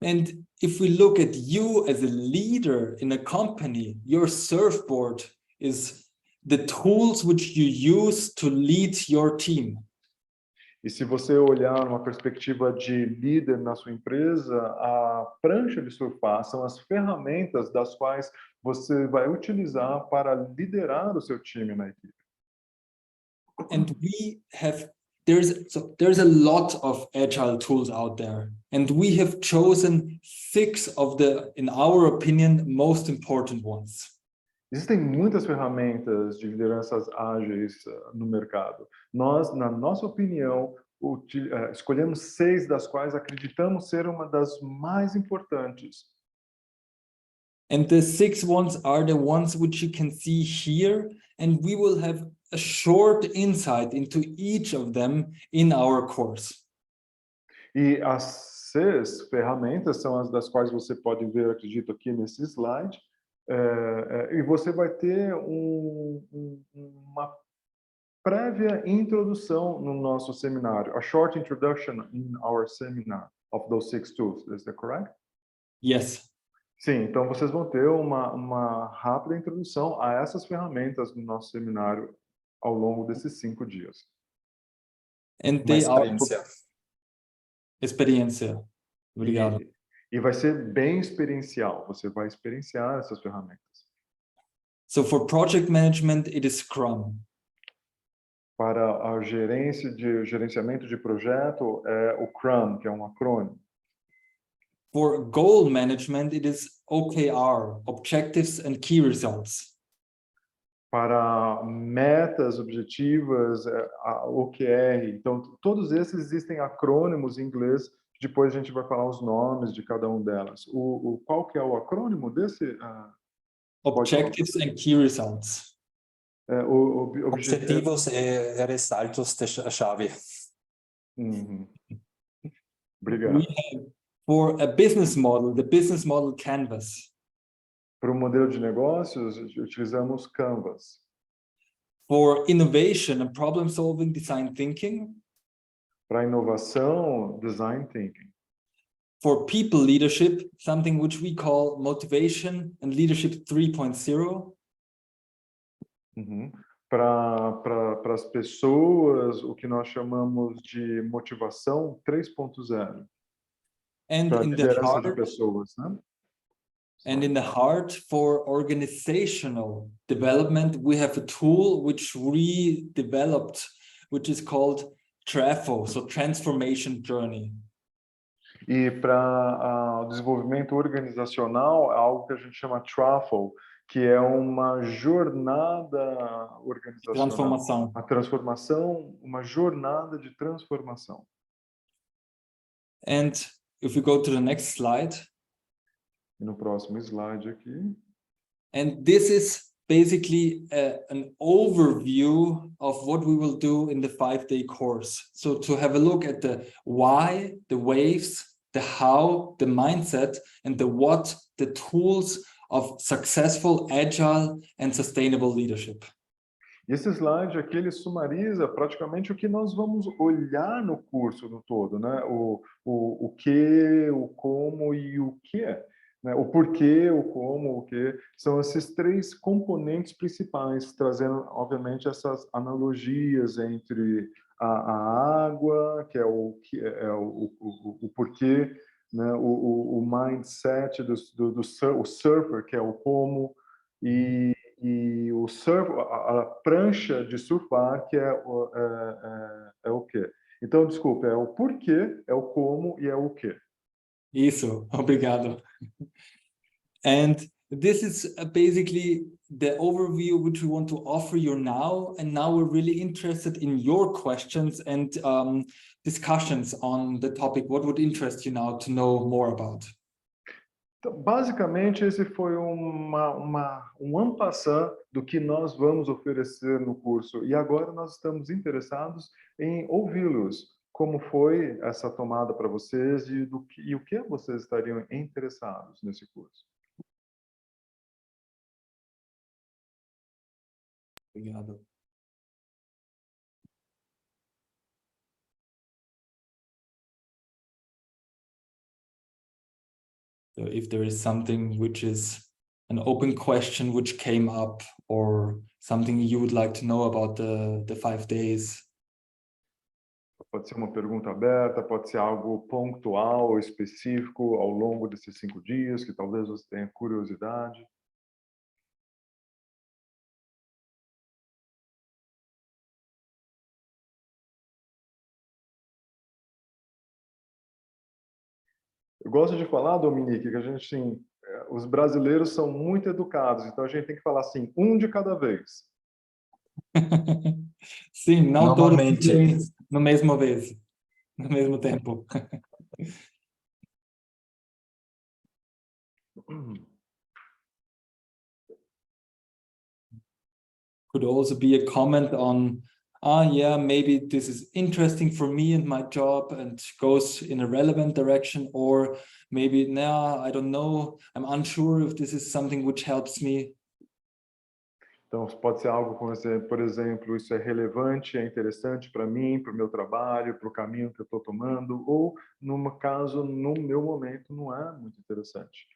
S4: And if we look at you as a leader in a company, your surfboard is the tools which you use to lead your team.
S3: E se você olhar uma perspectiva de líder na sua empresa, a prancha de surfar são as ferramentas das quais você vai utilizar para liderar o seu time na equipe.
S4: And there's a lot of agile tools out there, and we have chosen 6 of the, in our opinion, most important ones.
S3: Existem muitas ferramentas de lideranças ágeis no mercado. Nós, na nossa opinião, escolhemos 6 das quais acreditamos ser uma das mais importantes.
S4: And the 6 ones are the ones which you can see here, and we will have a short insight into each of them in our course.
S3: E as 6 ferramentas são as das quais você pode ver, acredito, aqui nesse slide. E você vai ter uma prévia introdução no nosso seminário, a short introduction in our seminar of those 6 tools. Is that correct?
S4: Yes.
S3: Sim, então vocês vão ter uma rápida introdução a essas ferramentas no nosso seminário ao longo desses 5 dias.
S4: And they are experiência. Obrigado.
S3: E vai ser bem experiencial. Você vai experienciar essas ferramentas.
S4: So for project management, it is Scrum.
S3: Para a gerenciamento de projeto é o CRUM, que é um acrônimo.
S4: For goal management, it is OKR, Objectives and Key Results.
S3: Para metas objetivas, a OKR. Então, todos esses existem acrônimos em inglês. Depois a gente vai falar os nomes de cada um delas. Qual que é o acrônimo desse?
S4: Objectives and Key Results.
S2: Objetivos e ressaltos da chave.
S3: Obrigado.
S4: For a business model, the business model canvas.
S3: Para o modelo de negócios, utilizamos Canvas.
S4: For innovation and problem solving, design thinking.
S3: Para inovação, design thinking.
S4: for people leadership, something which we call motivation and leadership 3.0.
S3: Para as pessoas, o que nós chamamos de motivação 3.0. Para a liderança de pessoas, né?
S4: And in the heart for organizational development, we have a tool which we developed, which is called TRAFO, so Transformation Journey.
S3: E para o desenvolvimento organizacional, algo que a gente chama TRAFO, que é uma jornada organizacional.
S4: Transformação.
S3: A transformação, uma jornada de transformação.
S4: And if we go to the next slide.
S3: E no próximo slide aqui.
S4: And this is basically an overview of what we will do in the 5-day course. So to have a look at the why, the waves, the how, the mindset, and the what, the tools of successful, agile, and sustainable leadership.
S3: E esse slide aqui, ele sumariza praticamente o que nós vamos olhar no curso no todo, né? O que, o como e o que, né? O porquê, o como, o que, são esses três componentes principais, trazendo, obviamente, essas analogias entre a água, que é o porquê, né? O mindset do surfer, que é o como, e o surf, a prancha de surfar, que é o quê. Então, desculpa, é o porquê, é o como e é o quê.
S4: Isso, obrigado. And this is basically the overview which we want to offer you now. And now we're really interested in your questions and discussions on the topic. What would interest you now to know more about?
S3: Então, basicamente, esse foi um en passant do que nós vamos oferecer no curso. E agora nós estamos interessados em ouvi-los. Como foi essa tomada para vocês e o que vocês estariam interessados nesse curso?
S4: Obrigado. So if there is something which is an open question which came up or something you would like to know about the 5 days.
S3: Pode ser uma pergunta aberta, pode ser algo pontual ou específico ao longo desses 5 dias, que talvez você tenha curiosidade. Eu gosto de falar, Dominique, que a gente, sim, os brasileiros são muito educados, então a gente tem que falar assim, um de cada vez.
S4: Sim, não todos
S2: Normalmente.
S4: no mesmo vez, no mesmo tempo. Could also be a comment on, yeah, maybe this is interesting for me and my job and goes in a relevant direction, or maybe, no, I don't know, I'm unsure if this is something which helps me.
S3: Então, pode ser algo como, por exemplo, isso é relevante, é interessante para mim, para o meu trabalho, para o caminho que eu estou tomando, ou, no caso, no meu momento, não é muito interessante.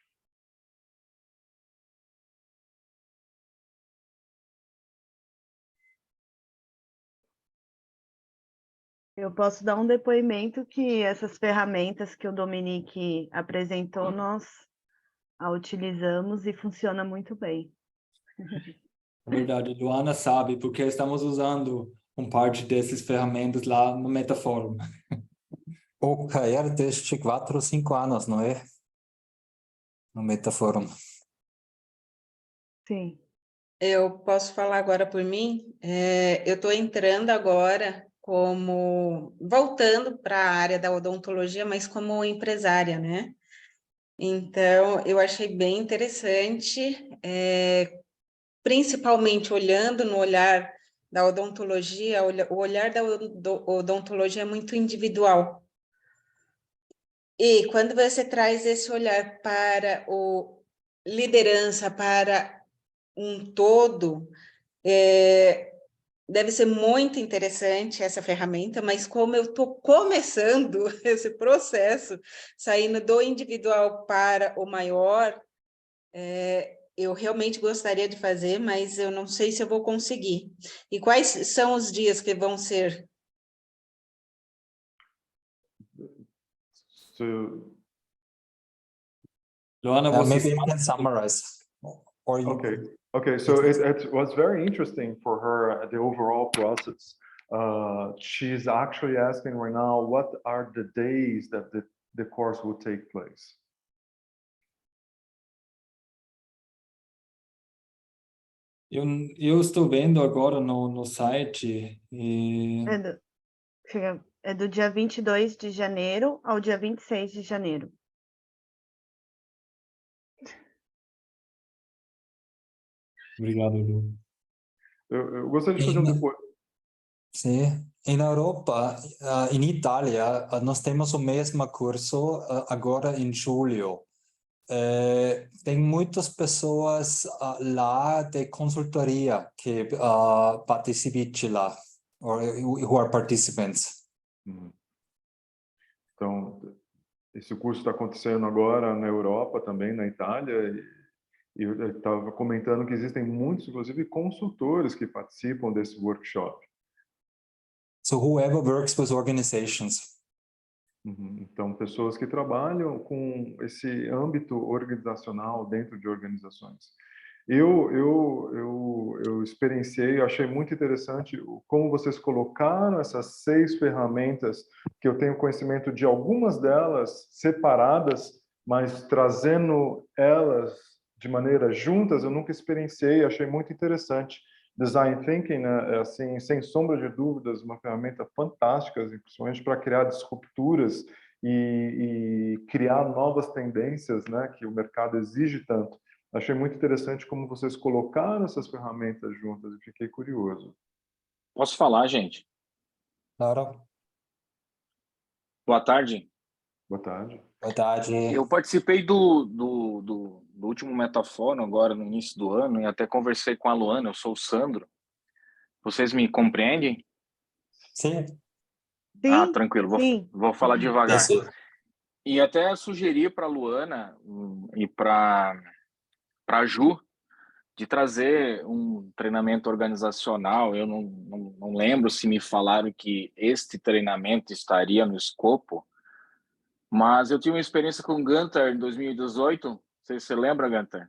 S1: Eu posso dar um depoimento que essas ferramentas que o Dominique apresentou, nós a utilizamos e funciona muito bem.
S4: É verdade, Luana sabe, porque estamos usando parte dessas ferramentas lá no Metaforum.
S2: O Kair desde 4 ou 5 anos, não é? No Metaforum.
S1: Sim.
S11: Eu posso falar agora por mim? Eu estou entrando agora voltando para a área da odontologia, mas como empresária, né? Então, eu achei bem interessante, principalmente olhando no olhar da odontologia, o olhar da odontologia é muito individual. E quando você traz esse olhar para liderança, para um todo, deve ser muito interessante essa ferramenta, mas como eu estou começando esse processo, saindo do individual para o maior, eu realmente gostaria de fazer, mas eu não sei se eu vou conseguir. E quais são os dias que vão ser?
S4: Luana,
S2: maybe you can summarize. Or you...
S3: Okay. So it was very interesting for her, the overall process. She's actually asking right now, what are the days that the course will take place?
S4: Eu estou vendo agora no site e...
S1: É do dia 22 de janeiro ao dia 26 de janeiro.
S4: Obrigado, Lu.
S3: Eu gostaria de fazer um depois.
S2: Sim, na Europa, em Itália, nós temos o mesmo curso agora em julho. Tem muitas pessoas lá de consultoria que participam lá, who are participants.
S3: Então, esse curso está acontecendo agora na Europa também, na Itália, e eu estava comentando que existem muitos, inclusive, consultores que participam desse workshop.
S2: So whoever works with organizations.
S3: Então, pessoas que trabalham com esse âmbito organizacional dentro de organizações. Eu experienciei, achei muito interessante como vocês colocaram essas 6 ferramentas, que eu tenho conhecimento de algumas delas separadas, mas trazendo elas de maneira juntas, eu nunca experienciei, achei muito interessante. Design Thinking, né, assim, sem sombra de dúvidas, uma ferramenta fantástica, principalmente para criar disrupturas e criar novas tendências, né, que o mercado exige tanto. Achei muito interessante como vocês colocaram essas ferramentas juntas e fiquei curioso.
S7: Posso falar, gente?
S2: Claro.
S7: Boa tarde.
S3: Boa tarde.
S2: Boa tarde.
S7: Eu participei do último Metafórum agora no início do ano e até conversei com a Luana, eu sou o Sandro. Vocês me compreendem?
S2: Sim.
S7: Tranquilo, vou falar devagar. E até sugeri para a Luana e para a Ju de trazer um treinamento organizacional. Eu não lembro se me falaram que este treinamento estaria no escopo, mas eu tive uma experiência com o Gunther em 2018. Você lembra, Gunther?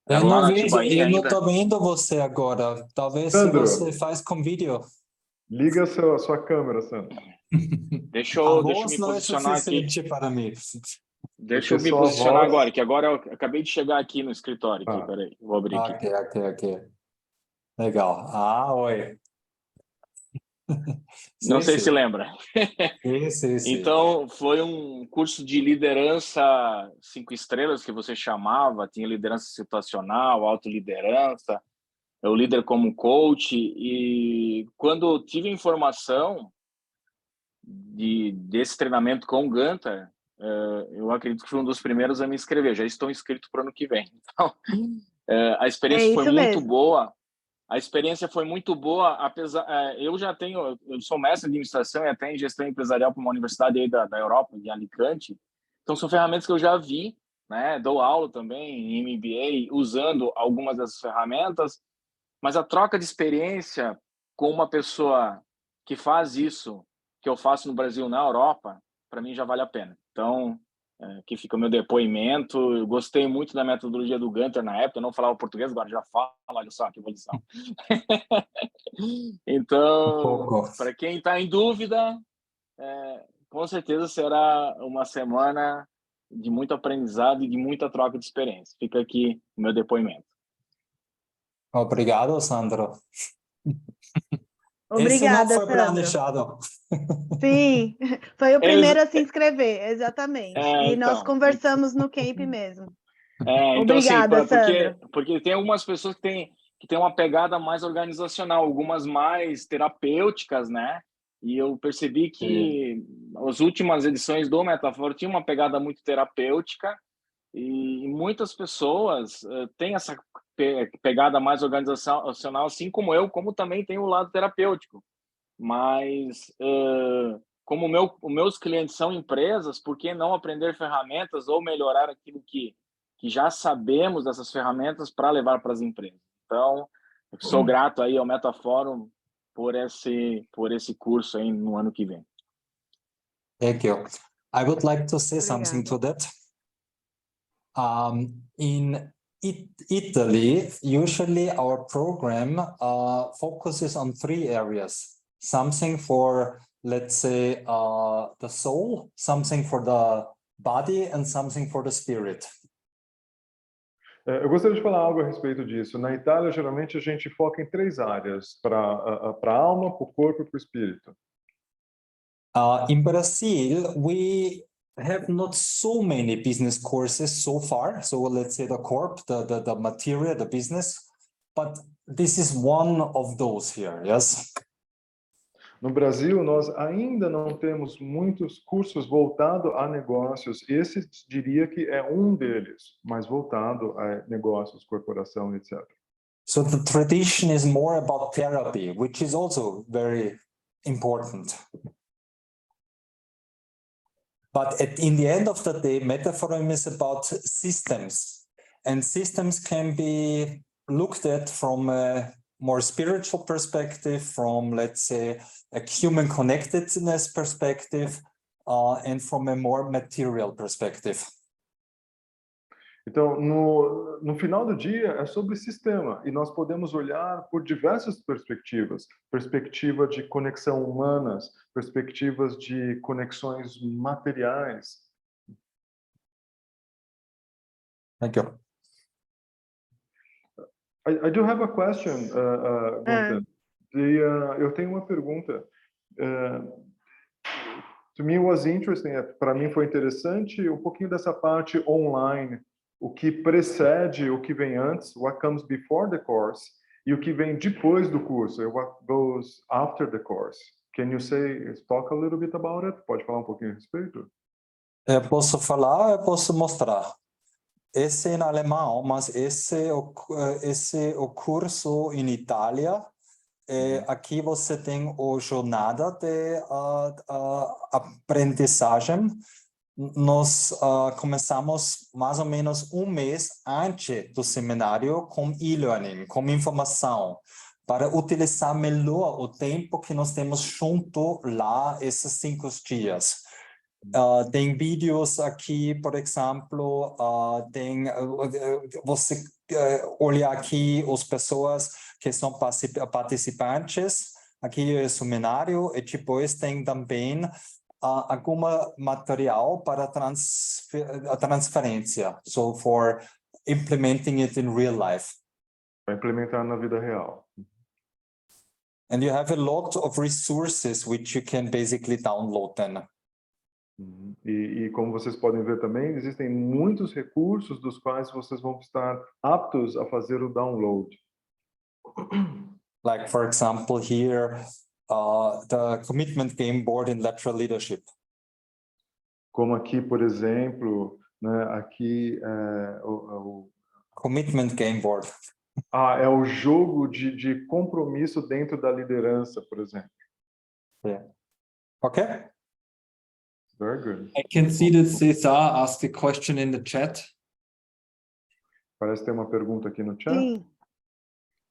S2: Eu não estou vendo você agora. Talvez
S3: Sandro,
S2: se você faz com vídeo.
S3: Liga a sua câmera, Sandro.
S7: Deixa eu me posicionar aqui.
S2: Para mim.
S7: Deixa eu me posicionar agora, que agora eu acabei de chegar aqui no escritório. Aqui, peraí, vou abrir aqui.
S2: Ok. Legal. Oi.
S7: Não sei se lembra.
S2: Sim.
S7: Então, foi um curso de liderança 5 estrelas que você chamava, tinha liderança situacional, autoliderança, o líder como coach, e quando eu tive informação desse treinamento com o Gunther, eu acredito que fui um dos primeiros a me inscrever, já estou inscrito para o ano que vem. Então, a experiência foi muito boa. A experiência foi muito boa, apesar eu sou mestre em administração e até em gestão empresarial para uma universidade aí da Europa, de Alicante. Então são ferramentas que eu já vi, né? Dou aula também em MBA usando algumas dessas ferramentas, mas a troca de experiência com uma pessoa que faz isso que eu faço no Brasil, na Europa, para mim já vale a pena. Então, aqui fica o meu depoimento. Eu gostei muito da metodologia do Gunther na época, eu não falava português, agora já falo, olha só que evolução. Então, para quem está em dúvida, com certeza será uma semana de muito aprendizado e de muita troca de experiência. Fica aqui o meu depoimento.
S2: Obrigado, Sandro.
S1: Obrigada,
S2: Esse não foi
S1: Sandro.
S2: planejado.
S1: Sim, foi o primeiro a se inscrever, exatamente. E
S7: então,
S1: nós conversamos no camp mesmo.
S7: Então,
S1: Obrigada,
S7: assim,
S1: Sandro.
S7: porque tem algumas pessoas que têm uma pegada mais organizacional, algumas mais terapêuticas, né? E eu percebi que as últimas edições do Metafórum tinham uma pegada muito terapêutica, E muitas pessoas têm essa pegada mais organizacional, assim como eu, como também tem o lado terapêutico. Mas, como os meus clientes são empresas, por que não aprender ferramentas ou melhorar aquilo que já sabemos dessas ferramentas para levar para as empresas? Então, eu sou grato aí ao Metaforum por esse curso aí no ano que vem.
S2: Thank you. I would like to say something to that. In Italy, usually our program focuses on 3 areas. Something for, let's say, the soul, something for the body, and something for the spirit.
S3: Eu gostaria de falar algo a respeito disso. Na Itália, geralmente, a gente foca em 3 áreas, para a alma, para o corpo e para o espírito.
S2: In Brazil, we have not so many business courses so far. So let's say the corp, the material, the business, but this is one of those here, yes?
S3: No Brasil, nós ainda não temos muitos cursos voltados a negócios. Esse diria que é um deles, mas voltado a negócios, corporação, etc.
S2: So the tradition is more about therapy, which is also very important. But in the end of the day, Metaforum is about systems, and systems can be looked at from a more spiritual perspective, from, let's say, a human connectedness perspective, and from a more material perspective.
S3: Então, no final do dia, é sobre sistema, e nós podemos olhar por diversas perspectivas. Perspectiva de conexão humanas, perspectivas de conexões materiais.
S2: Thank you.
S3: I do have a question, Gunther. Eu tenho uma pergunta. To me was interesting, para mim foi interessante um pouquinho dessa parte online, o que precede, o que vem antes, what comes before the course, e o que vem depois do curso, what goes after the course. Can you talk a little bit about it? Pode falar um pouquinho a respeito?
S2: Eu posso falar, eu posso mostrar. Esse em alemão, mas esse o curso em Itália. Aqui você tem a jornada de aprendizagem. Nós começamos mais ou menos um mês antes do seminário com e-learning, com informação, para utilizar melhor o tempo que nós temos junto lá, esses 5 dias. Tem vídeos aqui, por exemplo, você olha aqui as pessoas que são participantes, aqui é o seminário, e depois tem também algum material para a transferência, so for implementing it in real life.
S3: Para implementar na vida real.
S2: And you have a lot of resources which you can basically download then.
S3: E como vocês podem ver também, existem muitos recursos dos quais vocês vão estar aptos a fazer o download.
S2: Like, for example, here, the commitment game board in lateral leadership.
S3: Como aqui, por exemplo, né, aqui o
S2: commitment game board.
S3: É o jogo de compromisso dentro da liderança, por exemplo.
S2: Yeah. Okay.
S3: Very good.
S4: I can see that Cesar asked a question in the chat.
S3: Parece ter uma pergunta aqui no chat.
S1: Sim.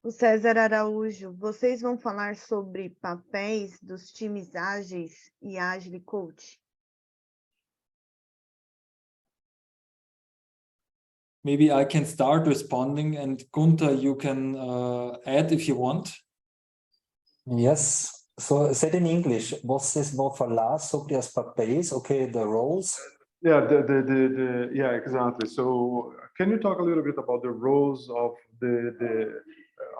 S1: O César Araújo, vocês vão falar sobre papéis dos times ágeis e Agile Coach?
S4: Maybe I can start responding, and Gunther, you can add if you want.
S2: Yes. So, said in English, vocês vão falar sobre os papéis, okay, the roles?
S3: Yeah, yeah, exactly. So, can you talk a little bit about the roles of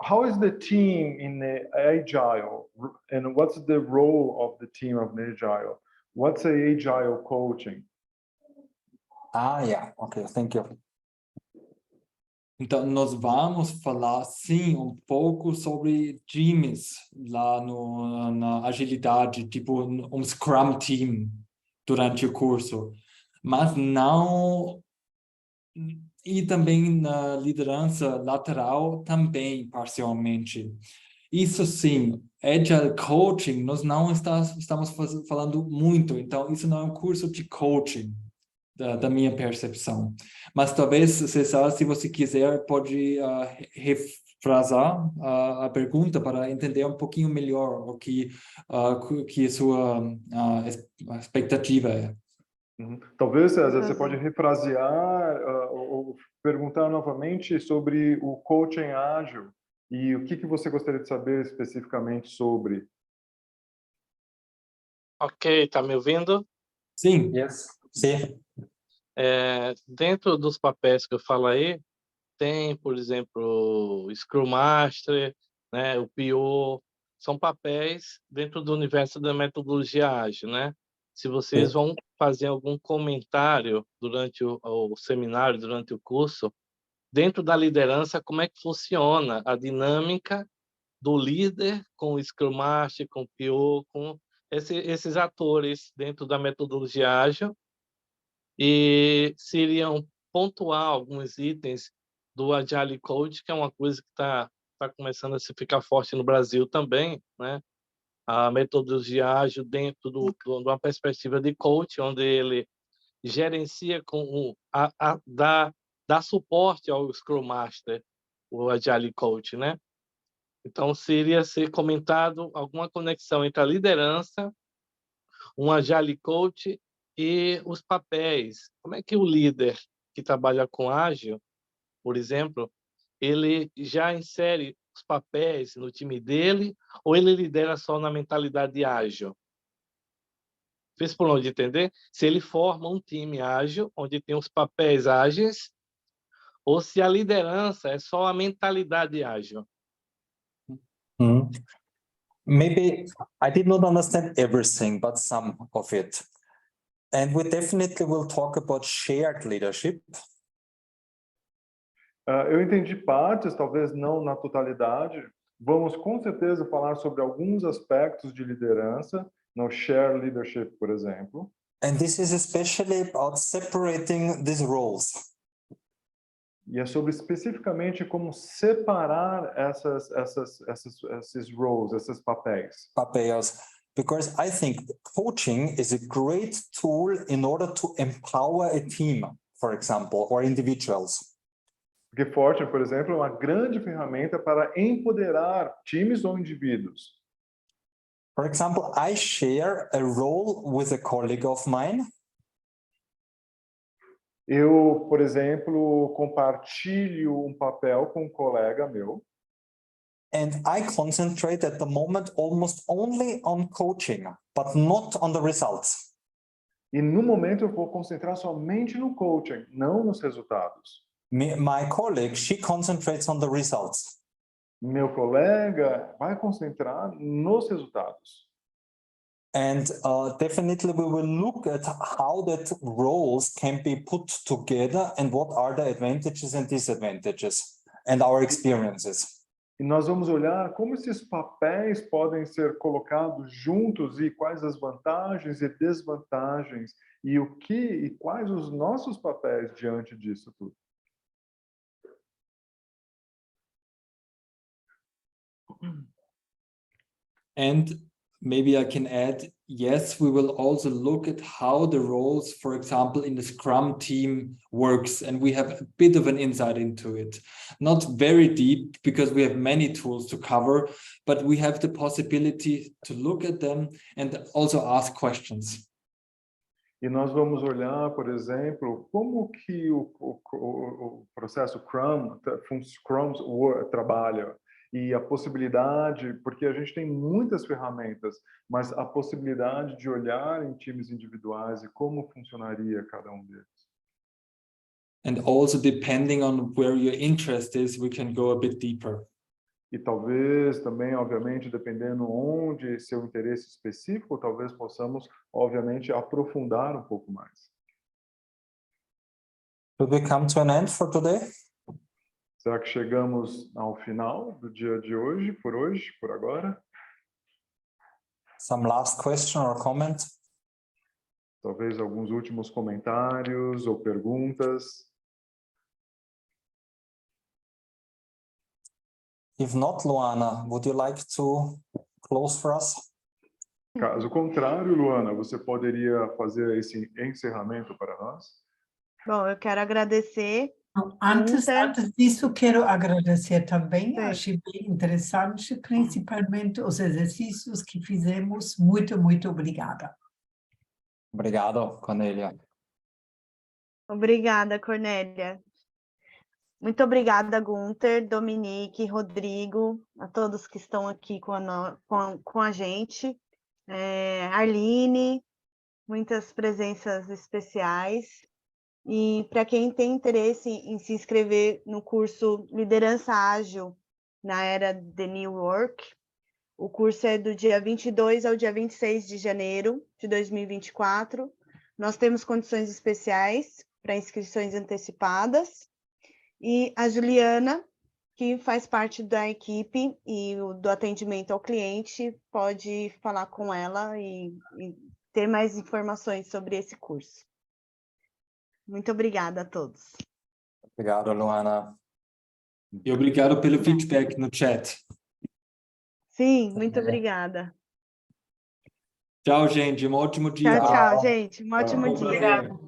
S3: how is the team in the Agile, and what's the role of the team of the Agile? What's the Agile coaching?
S2: Yeah, okay, thank you.
S4: Então, nós vamos falar, sim, pouco sobre times lá na agilidade, tipo Scrum Team durante o curso, mas não e também na liderança lateral também, parcialmente. Isso sim, Agile Coaching, nós não estamos falando muito, então isso não é um curso de coaching, da minha percepção. Mas talvez, César, se você quiser, pode refrasar a pergunta para entender um pouquinho melhor o que a sua expectativa é.
S3: Talvez, César, você pode refrasear ou perguntar novamente sobre o coaching ágil e o que você gostaria de saber especificamente sobre.
S16: Ok, tá me ouvindo?
S2: Sim. Yes. Sim.
S16: Dentro dos papéis que eu falo aí, tem, por exemplo, o Scrum Master, né, o PO, são papéis dentro do universo da metodologia ágil, né? Se vocês vão fazer algum comentário durante o seminário, durante o curso, dentro da liderança, como é que funciona a dinâmica do líder com o Scrum Master, com o PO, com esses atores dentro da metodologia ágil, e se iriam pontuar alguns itens do Agile Coach, que é uma coisa que está começando a se ficar forte no Brasil também, né? A metodologia ágil dentro de uma perspectiva de coach, onde ele gerencia dá suporte ao Scrum Master, o Agile Coach, né? Então, seria ser comentado alguma conexão entre a liderança, um Agile Coach e os papéis. Como é que o líder que trabalha com ágil, por exemplo, ele já insere os papéis no time dele ou ele lidera só na mentalidade ágil? Fez por onde entender? Se ele forma um time ágil, onde tem os papéis ágeis, ou se a liderança é só a mentalidade ágil.
S2: Maybe I did not understand everything, but some of it. And we definitely will talk about shared leadership.
S3: Eu entendi partes, talvez não na totalidade. Vamos com certeza falar sobre alguns aspectos de liderança, no share leadership, por exemplo.
S2: And this is especially about separating these roles.
S3: E é sobre especificamente como separar esses roles, esses papéis.
S2: Papéis. Because I think coaching is a great tool in order to empower a team, for example, or individuals.
S3: Porque coaching, por exemplo, é uma grande ferramenta para empoderar times ou indivíduos.
S2: For example, I share a role with a colleague of mine.
S3: Eu, por exemplo, compartilho papel com colega meu.
S2: And I concentrate at the moment almost only on coaching, but not on the results.
S3: E no momento eu vou concentrar somente no coaching, não nos resultados.
S2: My colleague, she concentrates on the results.
S3: Meu colega vai concentrar nos resultados.
S2: And definitely we will look at how that roles can be put together and what are the advantages and disadvantages and our experiences.
S3: E nós vamos olhar como esses papéis podem ser colocados juntos e quais as vantagens e desvantagens e quais os nossos papéis diante disso tudo.
S4: And maybe I can add, yes, we will also look at how the roles, for example, in the Scrum team works, and we have a bit of an insight into it. Not very deep, because we have many tools to cover, but we have the possibility to look at them and also ask questions.
S3: E nós vamos olhar, por exemplo, como que o processo Scrum trabalha. E a possibilidade, porque a gente tem muitas ferramentas, mas a possibilidade de olhar em times individuais e como funcionaria cada um deles.
S4: And also depending on where your interest is, we can go a bit deeper.
S3: E talvez também, obviamente, dependendo onde seu interesse específico, talvez possamos, obviamente, aprofundar um pouco mais.
S2: Should we come to an end for today?
S3: Será que chegamos ao final do dia de hoje, por agora?
S2: Some last question or comment?
S3: Talvez alguns últimos comentários ou perguntas.
S2: If not, Luana, would you like to close for us?
S3: Caso contrário, Luana, você poderia fazer esse encerramento para nós?
S1: Bom, eu quero agradecer.
S10: Antes disso, quero agradecer também.
S1: Sim.
S10: Achei bem interessante, principalmente os exercícios que fizemos. Muito, muito obrigada.
S2: Obrigado, Cornélia.
S1: Obrigada, Cornélia. Muito obrigada, Gunther, Dominique, Rodrigo, a todos que estão aqui com a gente. Arline, muitas presenças especiais. E para quem tem interesse em se inscrever no curso Liderança Ágil na Era de New Work, o curso é do dia 22 ao dia 26 de janeiro de 2024. Nós temos condições especiais para inscrições antecipadas. E a Juliana, que faz parte da equipe e do atendimento ao cliente, pode falar com ela e ter mais informações sobre esse curso. Muito obrigada a todos.
S2: Obrigado, Luana.
S4: E obrigado pelo feedback no chat.
S1: Sim, muito obrigada.
S4: Tchau, gente. Um ótimo dia.
S1: Tchau, gente. Um ótimo dia.
S13: Obrigada.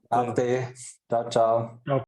S2: Até. Tchau, tchau.